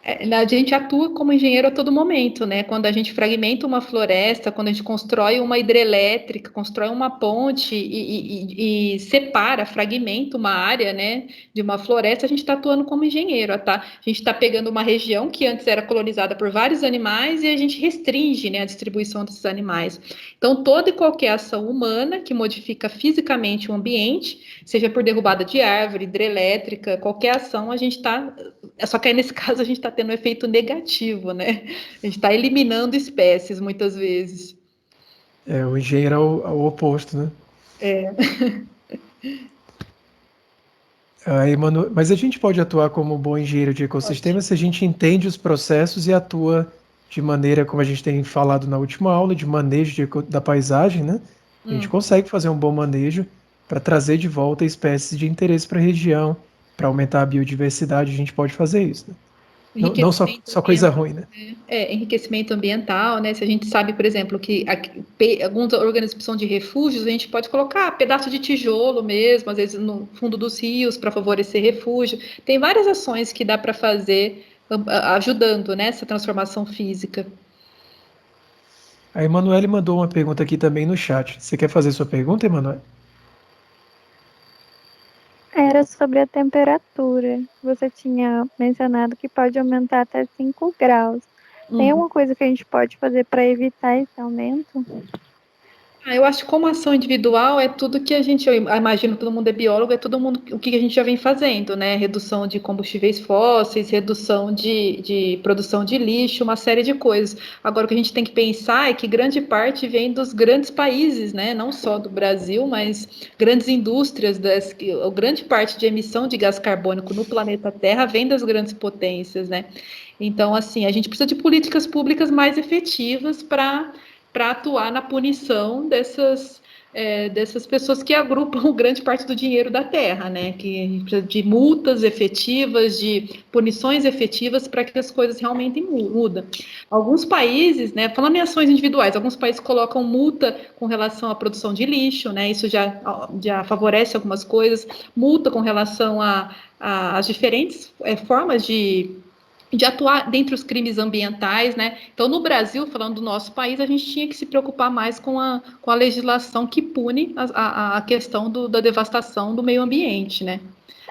A gente atua como engenheiro a todo momento, né? Quando a gente fragmenta uma floresta, quando a gente constrói uma hidrelétrica, constrói uma ponte e separa, fragmenta uma área, né, de uma floresta, a gente está atuando como engenheiro, tá? A gente está pegando uma região que antes era colonizada por vários animais e a gente restringe, né, a distribuição desses animais. Então, toda e qualquer ação humana que modifica fisicamente o ambiente, seja por derrubada de árvore, hidrelétrica, qualquer ação, a gente está. Só que aí, nesse caso, a gente está tendo um efeito negativo, né? A gente está eliminando espécies muitas vezes. O engenheiro é o oposto, né? Mas a gente pode atuar como bom engenheiro de ecossistema se a gente entende os processos e atua de maneira, como a gente tem falado na última aula, de manejo da paisagem, né? A gente consegue fazer um bom manejo para trazer de volta espécies de interesse para a região, para aumentar a biodiversidade, a gente pode fazer isso, né? Não só coisa ruim, né? Enriquecimento ambiental, né? Se a gente sabe, por exemplo, que alguns organismos precisam de refúgios, a gente pode colocar pedaço de tijolo mesmo, às vezes no fundo dos rios, para favorecer refúgio. Tem várias ações que dá para fazer ajudando nessa transformação física. A Emanuele mandou uma pergunta aqui também no chat. Você quer fazer sua pergunta, Emanuele? Era sobre a temperatura. Você tinha mencionado que pode aumentar até 5 graus. Tem alguma coisa que a gente pode fazer para evitar esse aumento? Eu acho que como ação individual é tudo que eu imagino, todo mundo é biólogo, é todo mundo o que a gente já vem fazendo, né? Redução de combustíveis fósseis, redução de produção de lixo, uma série de coisas. Agora, o que a gente tem que pensar é que grande parte vem dos grandes países, né? Não só do Brasil, mas grandes indústrias, grande parte de emissão de gás carbônico no planeta Terra vem das grandes potências, né? Então, assim, a gente precisa de políticas públicas mais efetivas para atuar na punição dessas pessoas que agrupam grande parte do dinheiro da terra, né? Que a gente precisa de multas efetivas, de punições efetivas para que as coisas realmente mudem. Alguns países, né? Falando em ações individuais, alguns países colocam multa com relação à produção de lixo, né? Isso já favorece algumas coisas. Multa com relação às diferentes formas de atuar dentre os crimes ambientais, né? Então, no Brasil, falando do nosso país, a gente tinha que se preocupar mais com a legislação que pune a questão da devastação do meio ambiente, né?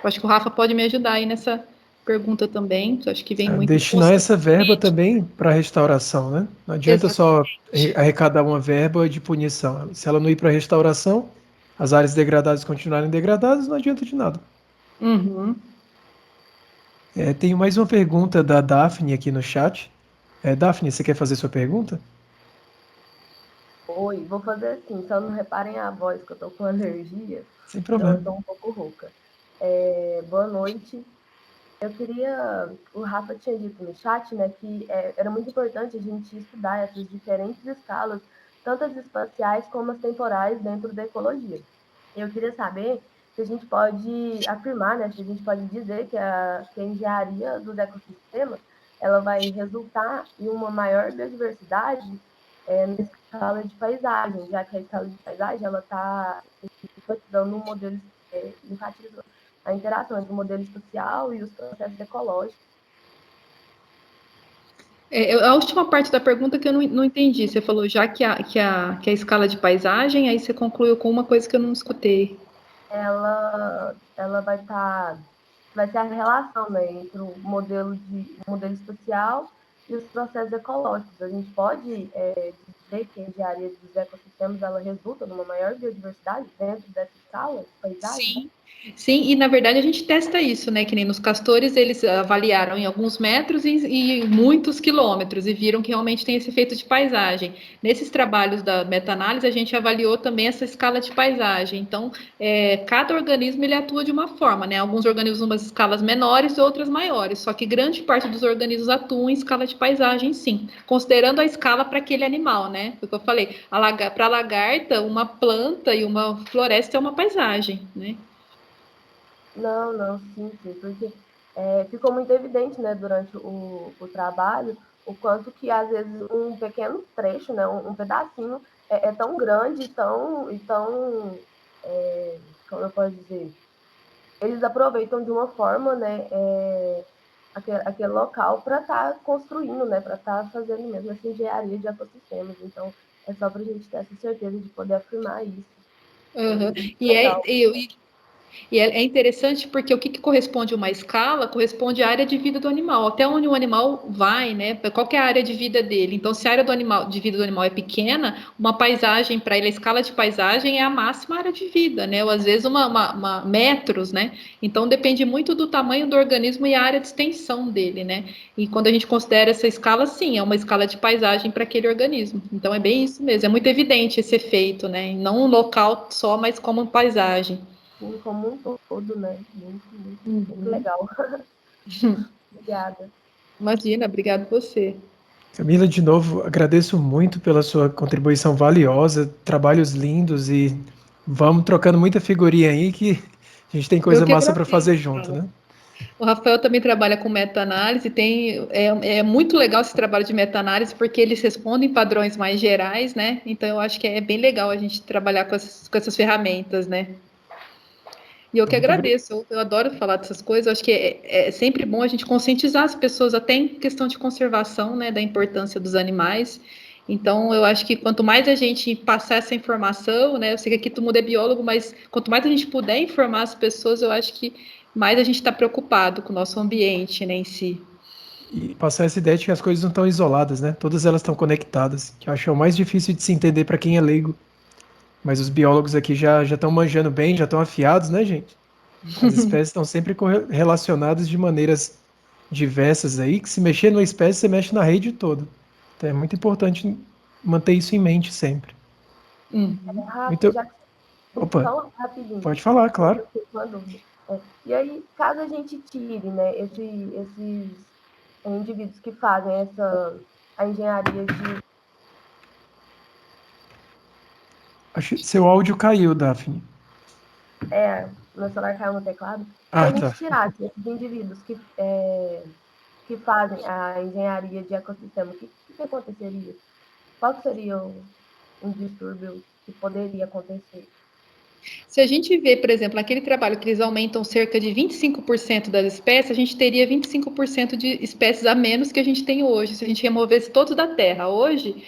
Eu acho que o Rafa pode me ajudar aí nessa pergunta também, eu acho que vem muito... Destinar essa verba também para restauração, né? Não adianta só arrecadar uma verba de punição. Se ela não ir para restauração, as áreas degradadas continuarem degradadas, não adianta de nada. Uhum. Tenho mais uma pergunta da Daphne aqui no chat. Daphne, você quer fazer sua pergunta? Oi, vou fazer assim, só não reparem a voz que eu tô com alergia, Sem então eu problema. tô um pouco rouca. Boa noite. Eu queria, o Rafa tinha dito no chat, né, que era muito importante a gente estudar essas diferentes escalas, tanto as espaciais como as temporais dentro da ecologia. Eu queria saber se a gente pode afirmar, né, se a gente pode dizer que a engenharia dos ecossistemas ela vai resultar em uma maior biodiversidade na escala de paisagem, já que a escala de paisagem ela está enfatizando um modelo, enfatiza a interação entre o modelo espacial e os processos ecológicos. A última parte da pergunta que eu não entendi. Você falou já que a escala de paisagem, aí você concluiu com uma coisa que eu não escutei. Ela vai ser a relação, né, entre o modelo espacial e os processos ecológicos. A gente pode dizer que a engenharia dos ecossistemas ela resulta numa maior biodiversidade dentro dessa escala de paisagem? Sim. Sim, e na verdade a gente testa isso, né? Que nem nos castores eles avaliaram em alguns metros e muitos quilômetros e viram que realmente tem esse efeito de paisagem. Nesses trabalhos da meta-análise a gente avaliou também essa escala de paisagem. Então, cada organismo ele atua de uma forma, né? Alguns organismos em umas escalas menores e outras maiores. Só que grande parte dos organismos atuam em escala de paisagem, sim, considerando a escala para aquele animal, né? Foi o que eu falei. Para a lagarta, uma planta e uma floresta é uma paisagem, né? Não, sim, porque ficou muito evidente, né, durante o trabalho, o quanto que, às vezes, um pequeno trecho, né, um pedacinho, é tão grande e tão como eu posso dizer, eles aproveitam de uma forma, né, aquele local para estar construindo, né, para estar fazendo mesmo essa engenharia de ecossistemas. Então, é só para a gente ter essa certeza de poder afirmar isso. Uhum. E é interessante porque o que corresponde a uma escala corresponde à área de vida do animal, até onde o animal vai, né? Qual que é a área de vida dele? Então, se a área de vida do animal é pequena, uma paisagem para ele, a escala de paisagem é a máxima área de vida, né? Ou às vezes metros, né? Então depende muito do tamanho do organismo e a área de extensão dele, né? E quando a gente considera essa escala, sim, é uma escala de paisagem para aquele organismo. Então é bem isso mesmo, é muito evidente esse efeito, né? E não um local só, mas como paisagem. Sim, como um todo, né? Muito legal. Obrigada. Imagina, obrigado você. Camila, de novo, agradeço muito pela sua contribuição valiosa, trabalhos lindos e vamos trocando muita figurinha aí que a gente tem coisa massa para fazer junto, né? O Rafael também trabalha com meta-análise, é muito legal esse trabalho de meta-análise porque eles respondem padrões mais gerais, né? Então eu acho que é bem legal a gente trabalhar com essas ferramentas, né? E eu que agradeço, eu adoro falar dessas coisas, eu acho que é sempre bom a gente conscientizar as pessoas, até em questão de conservação, né, da importância dos animais. Então, eu acho que quanto mais a gente passar essa informação, né, eu sei que aqui todo mundo é biólogo, mas quanto mais a gente puder informar as pessoas, eu acho que mais a gente está preocupado com o nosso ambiente, né, em si. E passar essa ideia de que as coisas não estão isoladas, né? Todas elas estão conectadas, que eu acho que é o mais difícil de se entender para quem é leigo. Mas os biólogos aqui já estão manjando bem, já estão afiados, né, gente? As espécies estão sempre relacionadas de maneiras diversas aí, que se mexer numa espécie, você mexe na rede toda. Então é muito importante manter isso em mente sempre. Rafa, já que Opa, só rapidinho. pode falar, claro. Uma dúvida. E aí, caso a gente tire, né, esses indivíduos que fazem a engenharia de... Acho que seu áudio caiu, Daphne. Meu celular caiu no teclado. Se Ah, a gente tá. tirasse esses indivíduos que fazem a engenharia de ecossistema, o que aconteceria? Qual seria um distúrbio que poderia acontecer? Se a gente vê, por exemplo, naquele trabalho que eles aumentam cerca de 25% das espécies, a gente teria 25% de espécies a menos que a gente tem hoje, se a gente removesse todos da Terra. Hoje,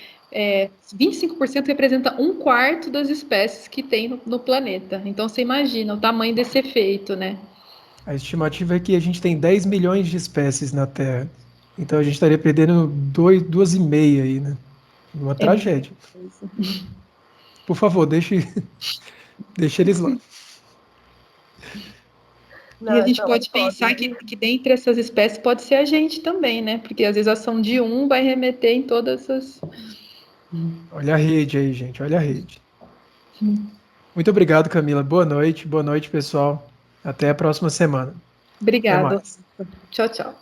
25% representa 1/4 das espécies que tem no planeta. Então, você imagina o tamanho desse efeito, né? A estimativa é que a gente tem 10 milhões de espécies na Terra. Então a gente estaria perdendo 2,5 aí, né? Uma tragédia. Por favor, deixe eles lá. E a gente pode pensar que dentre essas espécies pode ser a gente também, né? Porque às vezes a ação de um vai remeter em todas as... Olha a rede aí, gente, olha a rede. Muito obrigado, Camila. Boa noite, pessoal. Até a próxima semana. Obrigada. Até mais. Tchau, tchau.